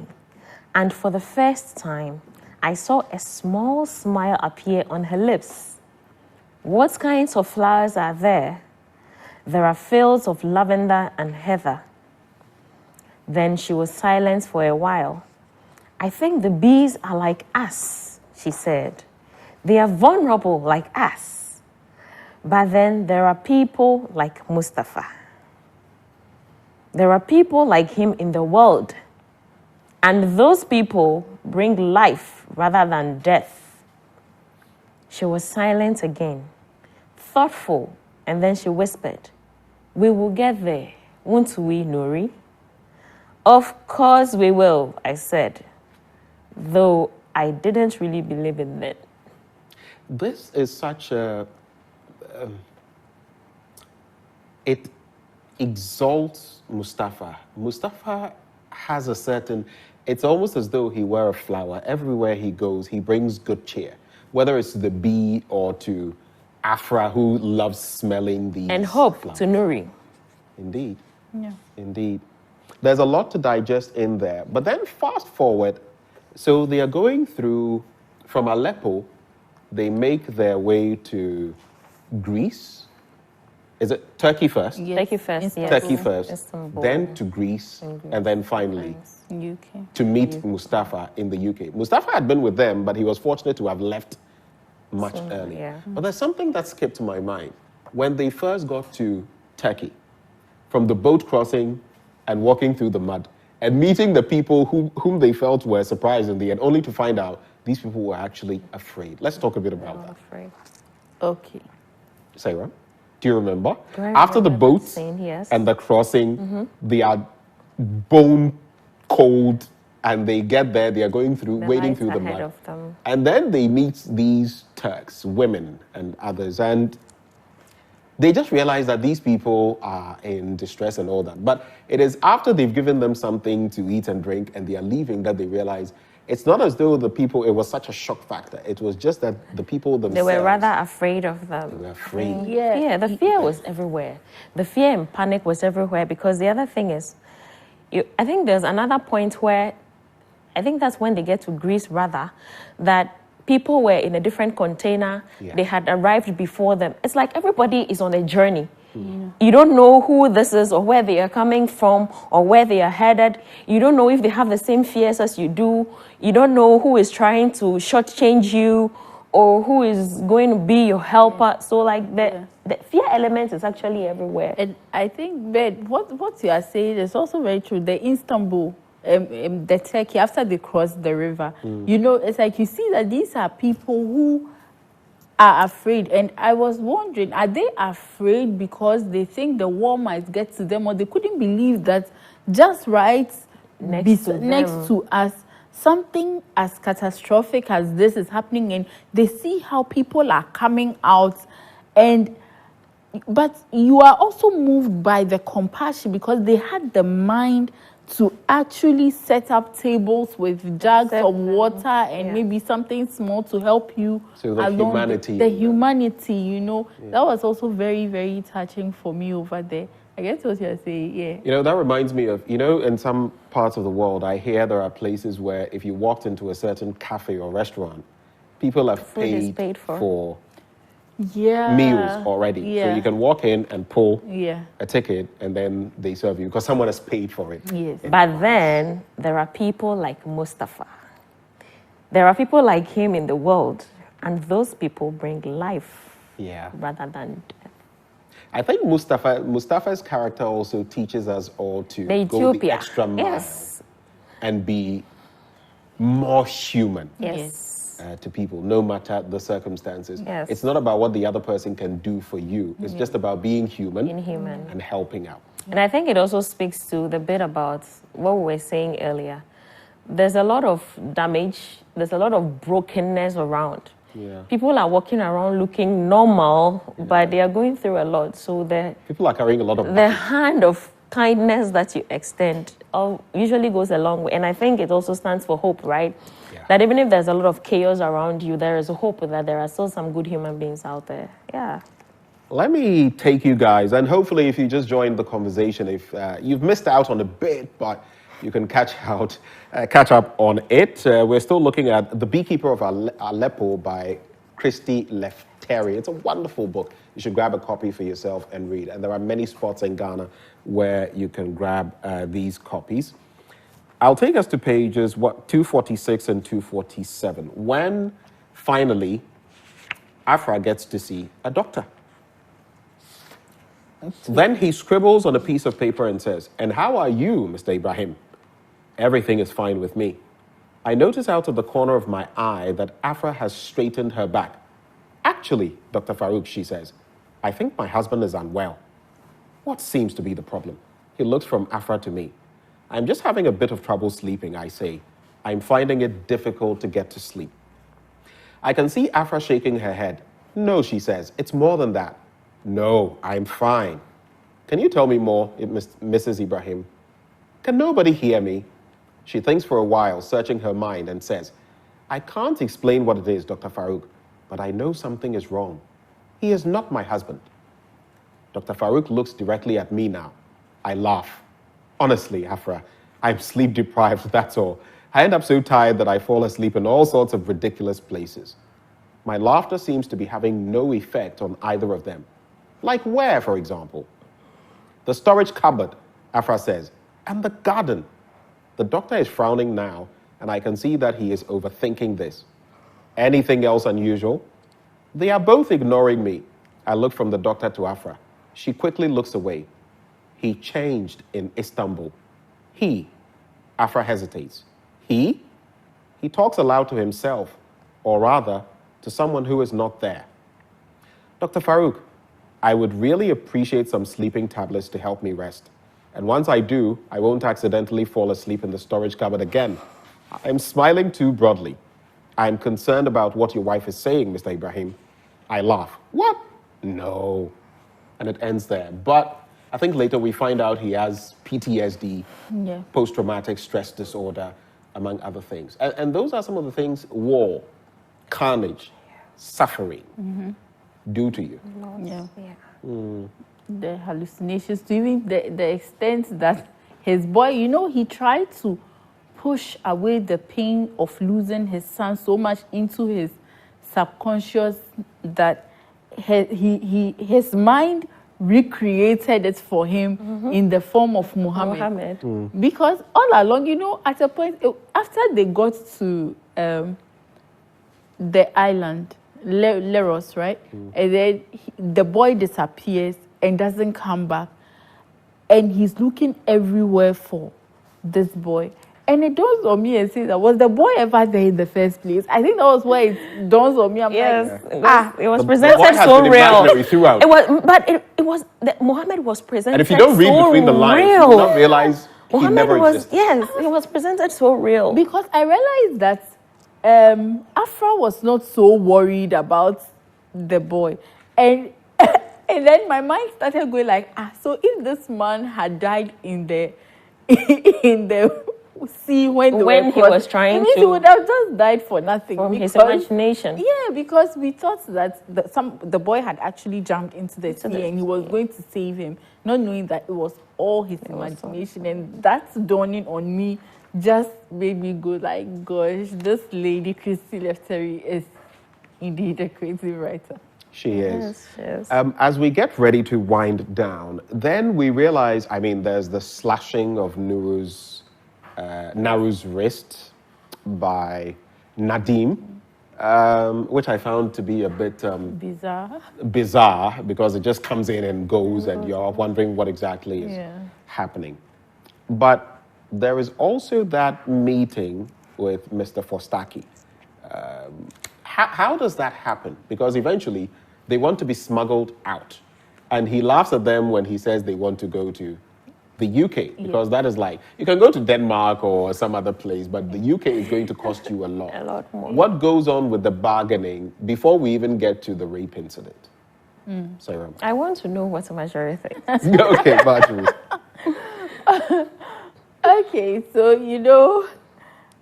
And for the first time, I saw a small smile appear on her lips. What kinds of flowers are there? There are fields of lavender and heather. Then she was silent for a while. I think the bees are like us, she said. They are vulnerable like us. But then there are people like Mustafa. There are people like him in the world. And those people bring life rather than death. She was silent again, thoughtful, and then she whispered, we will get there, won't we, Nuri? Of course we will, I said, though I didn't really believe in it. This is such a... it exalts Mustafa. Mustafa has a certain... It's almost as though he were a flower. Everywhere he goes, he brings good cheer. Whether it's to the bee or to Afra, who loves smelling these and hope flowers. to Nuri. Indeed. Yeah. Indeed. There's a lot to digest in there. But then fast forward. So they are going through, from Aleppo, they make their way to Greece. Is it Turkey first? Yes. Turkey first, yes. Turkey first, Istanbul. then to Greece, and then finally UK. to meet Mustafa in the UK. Mustafa had been with them, but he was fortunate to have left much earlier. Yeah. But there's something that skipped my mind. When they first got to Turkey, from the boat crossing and walking through the mud, and meeting the people whom they felt were surprised in the end, only to find out these people were actually afraid. Let's talk a bit about I'm that. afraid. Okay. Sarah, do you remember? Do I After the remember that boats scene? Yes. and the crossing, they are bone cold, and they get there, they are going through, The wading lights through the ahead mud. of them. And then they meet these Turks, women and others, and they just realize that these people are in distress and all that. But it is after they've given them something to eat and drink and they are leaving that they realize it's not as though the people, it was such a shock factor. It was just that the people They themselves... were rather afraid of them. They were afraid. Yeah. The fear was everywhere. The fear and panic was everywhere, because the other thing is, I think there's another point where, I think that's when they get to Greece rather, that people were in a different container. Yeah. They had arrived before them. It's like everybody is on a journey. You don't know who this is or where they are coming from or where they are headed. You don't know if they have the same fears as you do. You don't know who is trying to shortchange you or who is going to be your helper. So like the fear element is actually everywhere. And I think, Ben, what you are saying is also very true. The Istanbul, the Turkey after they crossed the river. You know, it's like you see that these are people who are afraid. And I was wondering, are they afraid because they think the war might get to them, or they couldn't believe that just right next to us, something as catastrophic as this is happening, and they see how people are coming out, but you are also moved by the compassion because they had the mind to actually set up tables with jugs of water and maybe something small to help you so the along humanity. the humanity, you know. That was also very, very touching for me over there. I guess what you're saying, You know, that reminds me of, you know, in some parts of the world, I hear there are places where if you walked into a certain cafe or restaurant, people have paid for meals already. So you can walk in and pull a ticket and then they serve you because someone has paid for it. Yes. But then there are people like Mustafa. There are people like him in the world, and those people bring life rather than death. I think Mustafa's character also teaches us all to go the extra mile and be more human to people, no matter the circumstances. It's not about what the other person can do for you. It's just about being human and helping out. And I think it also speaks to the bit about what we were saying earlier. There's a lot of damage, there's a lot of brokenness around. People are walking around looking normal, but they are going through a lot. So people are carrying a lot of the hand of kindness that you extend usually goes a long way. And I think it also stands for hope, right? That even if there's a lot of chaos around you, there is a hope that there are still some good human beings out there. Let me take you guys, and hopefully if you just joined the conversation, if you've missed out on a bit, but you can catch up on it. We're still looking at The Beekeeper of Aleppo by Christy Lefteri. It's a wonderful book. You should grab a copy for yourself and read. And there are many spots in Ghana where you can grab these copies. I'll take us to pages 246 and 247, when finally Afra gets to see a doctor. Then he scribbles on a piece of paper and says, "And how are you, Mr. Ibrahim?" "Everything is fine with me." I notice out of the corner of my eye that Afra has straightened her back. "Actually, Dr. Farouk," she says, "I think my husband is unwell." "What seems to be the problem?" He looks from Afra to me. "I'm just having a bit of trouble sleeping," I say. "I'm finding it difficult to get to sleep." I can see Afra shaking her head. "No," she says, "it's more than that." "No, I'm fine." "Can you tell me more, Mrs. Ibrahim?" "Can nobody hear me?" She thinks for a while, searching her mind, and says, "I can't explain what it is, Dr. Farouk, but I know something is wrong. He is not my husband." Dr. Farouk looks directly at me now. I laugh. "Honestly, Afra, I'm sleep deprived, that's all. I end up so tired that I fall asleep in all sorts of ridiculous places." My laughter seems to be having no effect on either of them. "Like where, for example?" "The storage cupboard," Afra says, "and the garden." The doctor is frowning now, and I can see that he is overthinking this. "Anything else unusual?" They are both ignoring me. I look from the doctor to Afra. She quickly looks away. "He changed in Istanbul." "He?" Afra hesitates. "He?" He talks aloud to himself, or rather, to someone who is not there. "Dr. Farouk, I would really appreciate some sleeping tablets to help me rest. And once I do, I won't accidentally fall asleep in the storage cupboard again." I'm smiling too broadly. "I'm concerned about what your wife is saying, Mr. Ibrahim." I laugh. "What?" "No." And it ends there. But I think later we find out he has PTSD, post-traumatic stress disorder, among other things. And those are some of the things war, carnage, suffering do to you. The hallucinations, to even the extent that his boy, you know, he tried to push away the pain of losing his son so much into his subconscious that his mind recreated it for him in the form of Muhammad. Because all along, you know, at a point, after they got to the island, Leros, right? And then the boy disappears and doesn't come back. And he's looking everywhere for this boy. And it dawns on me and says, was the boy ever there in the first place? I think that was why it dawns on me. I'm Yes, like, it was The presented boy has so been real. imaginary throughout. It was, but it was Muhammad was presented. And if you don't read so between the lines, you real. will not realize he Muhammad never was existed. yes, it was presented so real. because I realized that Afra was not so worried about the boy. And and then my mind started going like, so if this man had died in the in the sea when When he was trying it means he to- would have just died for nothing. From his because- imagination. Yeah, because we thought that the boy had actually jumped into the sea the and he was going to save him, not knowing that it was all his imagination. And that's dawning on me just made me go like, gosh, this lady Christy Lefteri is indeed a creative writer. She is. Yes. As we get ready to wind down, then we realize, I mean, there's the slashing of Naru's wrist by Nadim, which I found to be a bit bizarre because it just comes in and goes and you're wondering what exactly is happening. But there is also that meeting with Mr. Fostaki. How does that happen? Because eventually they want to be smuggled out. And he laughs at them when he says they want to go to the UK, because that is like, you can go to Denmark or some other place, but the UK is going to cost you a lot. A lot more. What goes on with the bargaining before we even get to the rape incident? Sarah. I want to know what Marjorie thinks. Okay, Marjorie. Okay, so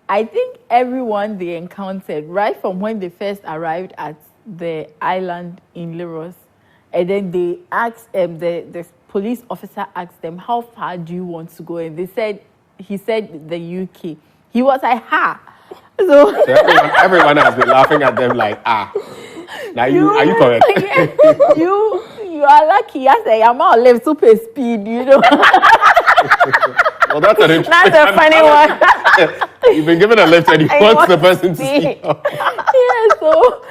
I think everyone they encountered, right from when they first arrived at the island in Leros, and then they asked the police officer asked them, how far do you want to go? And he said the UK. He was like, ha. So everyone has been laughing at them like, Now are you correct? you are lucky. I say I'm all live super speed, Well, that's an interesting. That's a funny one. You've been given a lift and you want the person to see. Yeah, so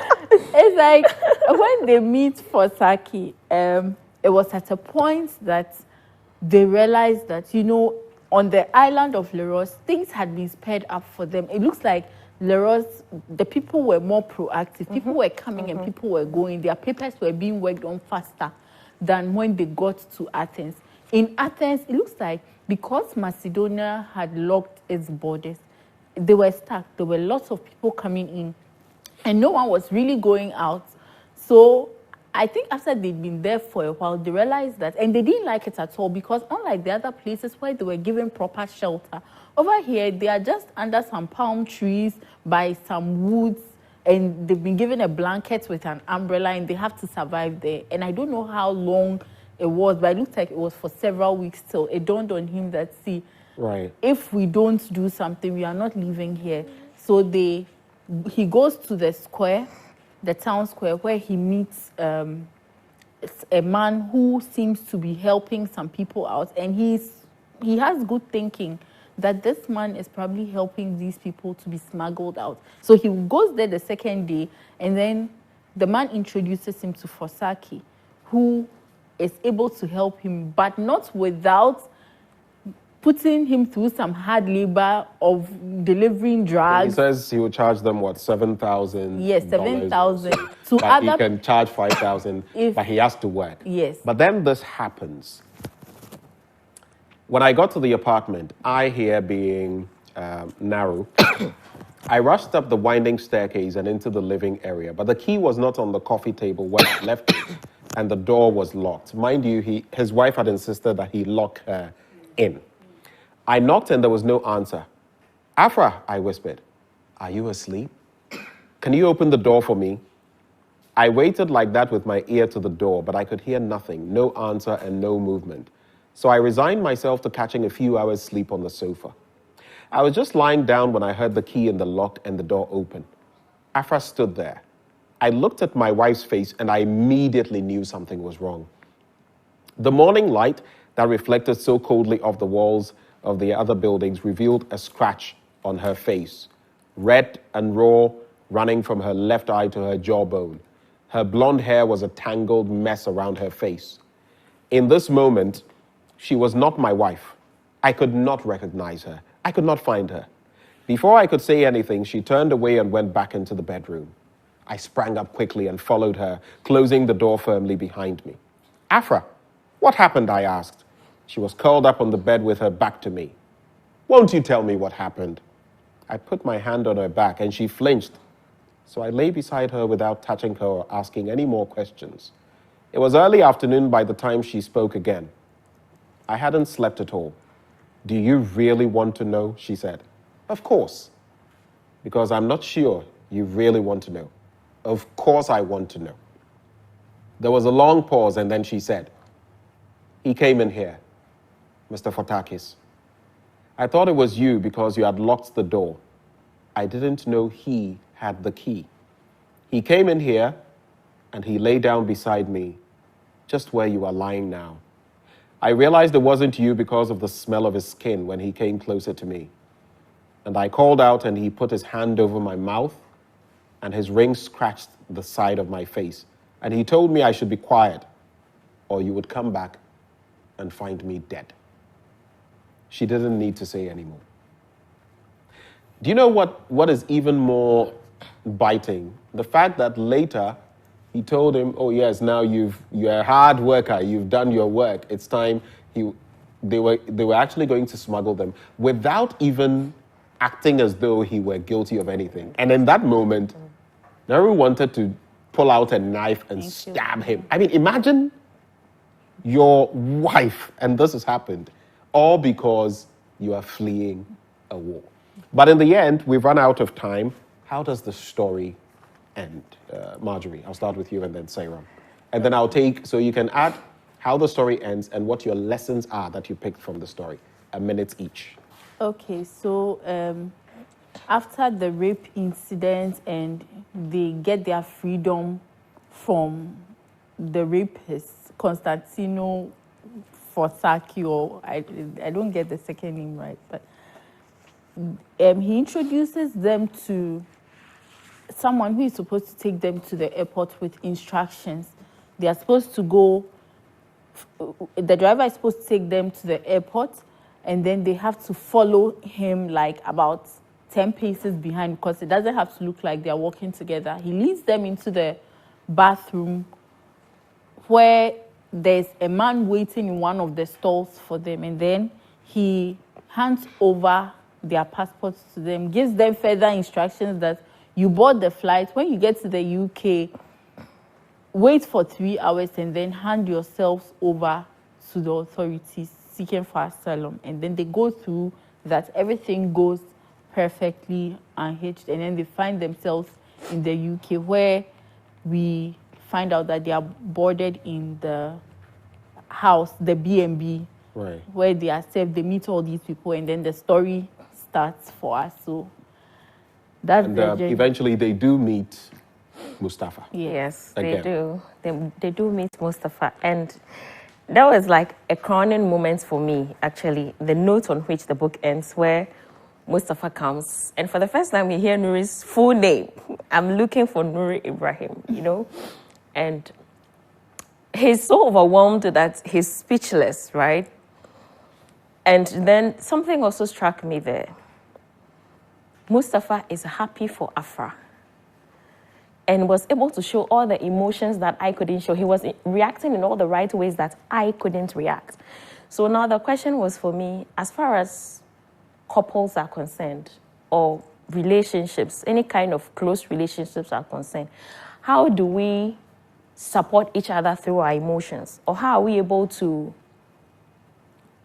it's like when they meet for Saki, it was at a point that they realized that, on the island of Leros, things had been sped up for them. It looks like Leros, the people were more proactive. People were coming and people were going. Their papers were being worked on faster than when they got to Athens. In Athens, it looks like because Macedonia had locked its borders, they were stuck. There were lots of people coming in and no one was really going out. So I think after they'd been there for a while, they realized that, and they didn't like it at all, because unlike the other places where they were given proper shelter, over here they are just under some palm trees by some woods, and they've been given a blanket with an umbrella and they have to survive there. And I don't know how long it was, but it looked like it was for several weeks till it dawned on him that, see, if we don't do something, we are not leaving here. So he goes to the square, the town square, where he meets a man who seems to be helping some people out, and he has good thinking that this man is probably helping these people to be smuggled out. So he goes there the second day, and then the man introduces him to Fosaki, who is able to help him, but not without putting him through some hard labor of delivering drugs. He says he will charge them, what, $7,000? Yes, $7,000. But he can charge $5,000, but he has to work. Yes. But then this happens. When I got to the apartment, I here being Naru, I rushed up the winding staircase and into the living area, but the key was not on the coffee table where I left it, and the door was locked. Mind you, his wife had insisted that he lock her in. I knocked and there was no answer. Afra, I whispered, are you asleep? Can you open the door for me? I waited like that with my ear to the door, but I could hear nothing, no answer and no movement. So I resigned myself to catching a few hours sleep on the sofa. I was just lying down when I heard the key in the lock and the door open. Afra stood there. I looked at my wife's face and I immediately knew something was wrong. The morning light that reflected so coldly off the walls of the other buildings revealed a scratch on her face, red and raw, running from her left eye to her jawbone. Her blonde hair was a tangled mess around her face. In this moment, she was not my wife. I could not recognize her. I could not find her. Before I could say anything, she turned away and went back into the bedroom. I sprang up quickly and followed her, closing the door firmly behind me. Afra, what happened? I asked. She was curled up on the bed with her back to me. Won't you tell me what happened? I put my hand on her back and she flinched. So I lay beside her without touching her or asking any more questions. It was early afternoon by the time she spoke again. I hadn't slept at all. Do you really want to know? She said. Of course. Because I'm not sure you really want to know. Of course I want to know. There was a long pause and then she said, he came in here, Mr. Fotakis. I thought it was you because you had locked the door. I didn't know he had the key. He came in here and he lay down beside me, just where you are lying now. I realized it wasn't you because of the smell of his skin when he came closer to me. And I called out and he put his hand over my mouth and his ring scratched the side of my face. And he told me I should be quiet or you would come back and find me dead. She didn't need to say anymore. Do you know what is even more biting? The fact that later he told him, oh yes, now you're a hard worker, you've done your work, it's time. They were actually going to smuggle them without even acting as though he were guilty of anything. And in that moment, Nuri wanted to pull out a knife and stab him. I mean, imagine your wife, and this has happened, all because you are fleeing a war. But in the end, we've run out of time. How does the story end? Marjorie, I'll start with you and then Sayram. And then I'll take, so you can add how the story ends and what your lessons are that you picked from the story. A minute each. Okay, so after the rape incident and they get their freedom from the rapist, Constantino Forsaki, or I don't get the second name right, but he introduces them to someone who is supposed to take them to the airport with instructions. They are supposed to go, the driver is supposed to take them to the airport, and then they have to follow him like about 10 paces behind because it doesn't have to look like they are walking together. He leads them into the bathroom where there's a man waiting in one of the stalls for them, and then he hands over their passports to them, gives them further instructions that you bought the flight. When you get to the UK, wait for 3 hours and then hand yourselves over to the authorities seeking for asylum. And then they go through that, everything goes perfectly unhitched, and then they find themselves in the UK where we find out that they are boarded in the house, the B&B, right, where they are safe. They meet all these people, and then the story starts for us. So that's eventually they do meet Mustafa. Yes, again. They do. They do meet Mustafa, and that was like a crowning moment for me, actually. The note on which the book ends, where Mustafa comes, and for the first time we hear Nuri's full name. I'm looking for Nuri Ibrahim, you know, and he's so overwhelmed that he's speechless, right? And then something also struck me there. Mustafa is happy for Afra and was able to show all the emotions that I couldn't show. He was reacting in all the right ways that I couldn't react. So now the question was for me, as far as couples are concerned, or relationships, any kind of close relationships are concerned, how do we support each other through our emotions? Or how are we able to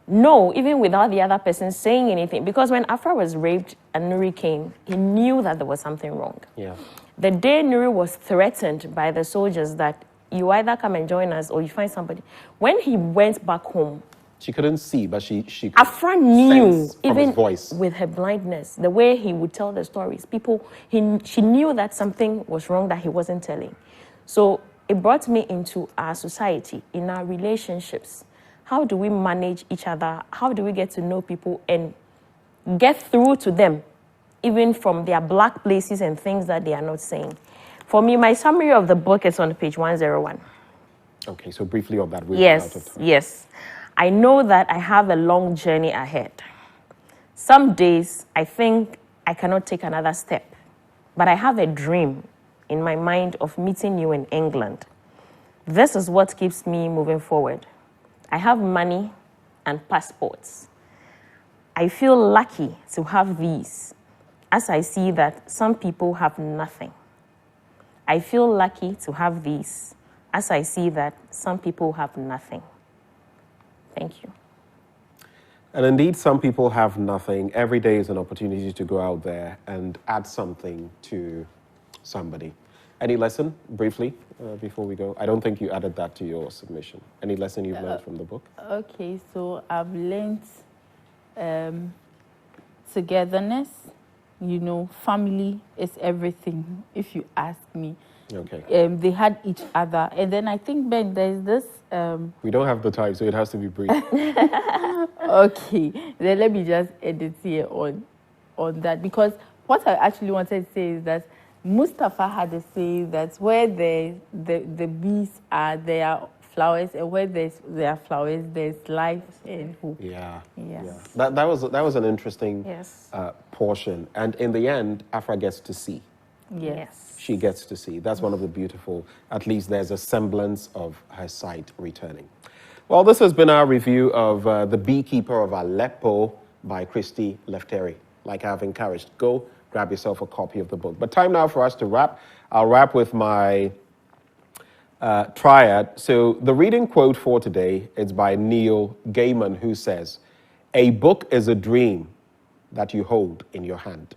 know, even without the other person saying anything? Because when Afra was raped and Nuri came, he knew that there was something wrong. Yeah. The day Nuri was threatened by the soldiers that you either come and join us or you find somebody, when he went back home, she couldn't see, but she Afra knew, even his voice, with her blindness, the way he would tell the stories. She knew that something was wrong that he wasn't telling. So it brought me into our society, in our relationships. How do we manage each other? How do we get to know people and get through to them, even from their black places and things that they are not saying? For me, my summary of the book is on page 101. Okay, so briefly on that, we're out of time. Yes. I know that I have a long journey ahead. Some days I think I cannot take another step, but I have a dream in my mind of meeting you in England. This is what keeps me moving forward. I have money and passports. I feel lucky to have these, as I see that some people have nothing. I feel lucky to have these, as I see that some people have nothing. Thank you. And indeed, some people have nothing. Every day is an opportunity to go out there and add something to somebody. Any lesson, briefly, before we go? I don't think you added that to your submission. Any lesson you've learned from the book? Okay, so I've learned togetherness. You know, family is everything, if you ask me. Okay. They had each other. And then I think, Ben, there's this... We don't have the time, so it has to be brief. Okay, then let me just edit here on that. Because what I actually wanted to say is that Mustafa had a say that where the bees are, there are flowers, and where there are flowers, there's life and hope. Yeah. Yes. Yeah. That was an interesting Yes. portion. And in the end, Afra gets to see. Yes. She gets to see. That's one of the beautiful, at least there's a semblance of her sight returning. Well, this has been our review of The Beekeeper of Aleppo by Christy Lefteri. Like I've encouraged, go grab yourself a copy of the book. But time now for us to wrap. I'll wrap with my triad. So the reading quote for today is by Neil Gaiman, who says, "A book is a dream that you hold in your hand."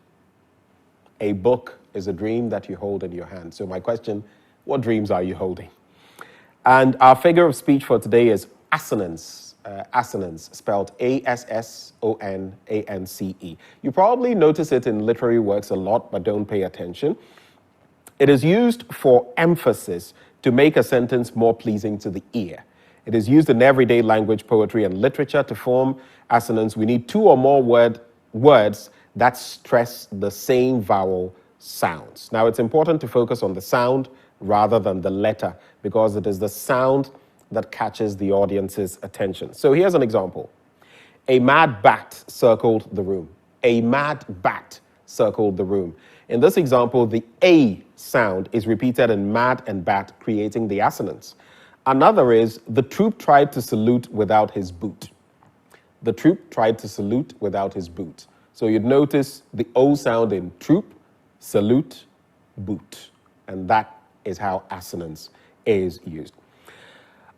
A book is a dream that you hold in your hand. So my question, what dreams are you holding? And our figure of speech for today is assonance. Assonance, spelled A-S-S-O-N-A-N-C-E. You probably notice it in literary works a lot, but don't pay attention. It is used for emphasis to make a sentence more pleasing to the ear. It is used in everyday language, poetry, and literature. To form assonance, we need two or more words that stress the same vowel sounds. Now, it's important to focus on the sound rather than the letter, because it is the sound that catches the audience's attention. So here's an example. A mad bat circled the room. A mad bat circled the room. In this example, the A sound is repeated in mad and bat, creating the assonance. Another is, the troop tried to salute without his boot. The troop tried to salute without his boot. So you'd notice the O sound in troop, salute, boot. And that is how assonance is used.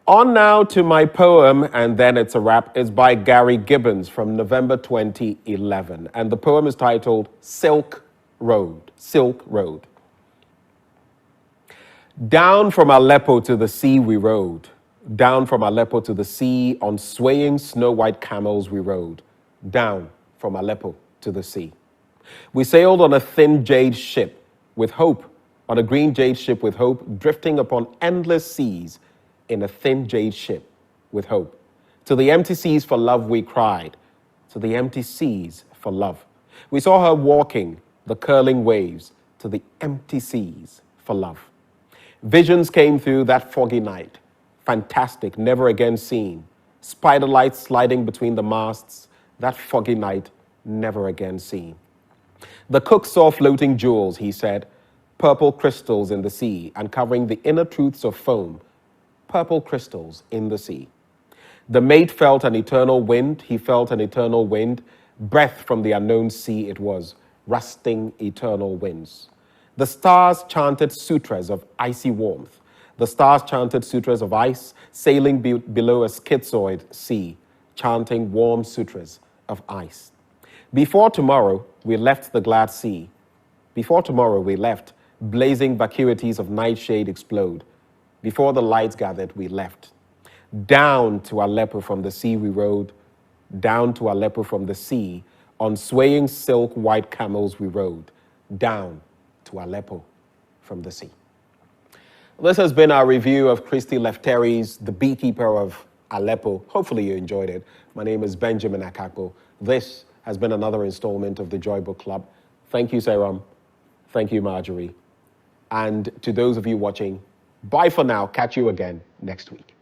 On now to my poem, and then it's a wrap. It's by Gary Gibbons from November 2011. And the poem is titled Silk Road. Silk Road. Down from Aleppo to the sea we rode. Down from Aleppo to the sea, on swaying snow-white camels we rode. Down from Aleppo to the sea. We sailed on a thin jade ship with hope, on a green jade ship with hope, drifting upon endless seas in a thin jade ship with hope. To the empty seas for love we cried, to the empty seas for love. We saw her walking the curling waves to the empty seas for love. Visions came through that foggy night, fantastic, never again seen. Spider lights sliding between the masts, that foggy night, never again seen. The cook saw floating jewels, he said, purple crystals in the sea, uncovering the inner truths of foam, purple crystals in the sea. The mate felt an eternal wind, he felt an eternal wind, breath from the unknown sea it was, rusting eternal winds. The stars chanted sutras of icy warmth. The stars chanted sutras of ice, sailing below a schizoid sea, chanting warm sutras of ice. Before tomorrow, we left the glad sea. Before tomorrow, we left, blazing vacuities of nightshade explode. Before the lights gathered, we left. Down to Aleppo from the sea we rode. Down to Aleppo from the sea. On swaying silk white camels we rode. Down to Aleppo from the sea. This has been our review of Christy Lefteri's The Beekeeper of Aleppo. Hopefully you enjoyed it. My name is Benjamin Akakpo. This has been another installment of the Joy Book Club. Thank you, Sairam. Thank you, Marjorie. And to those of you watching, bye for now. Catch you again next week.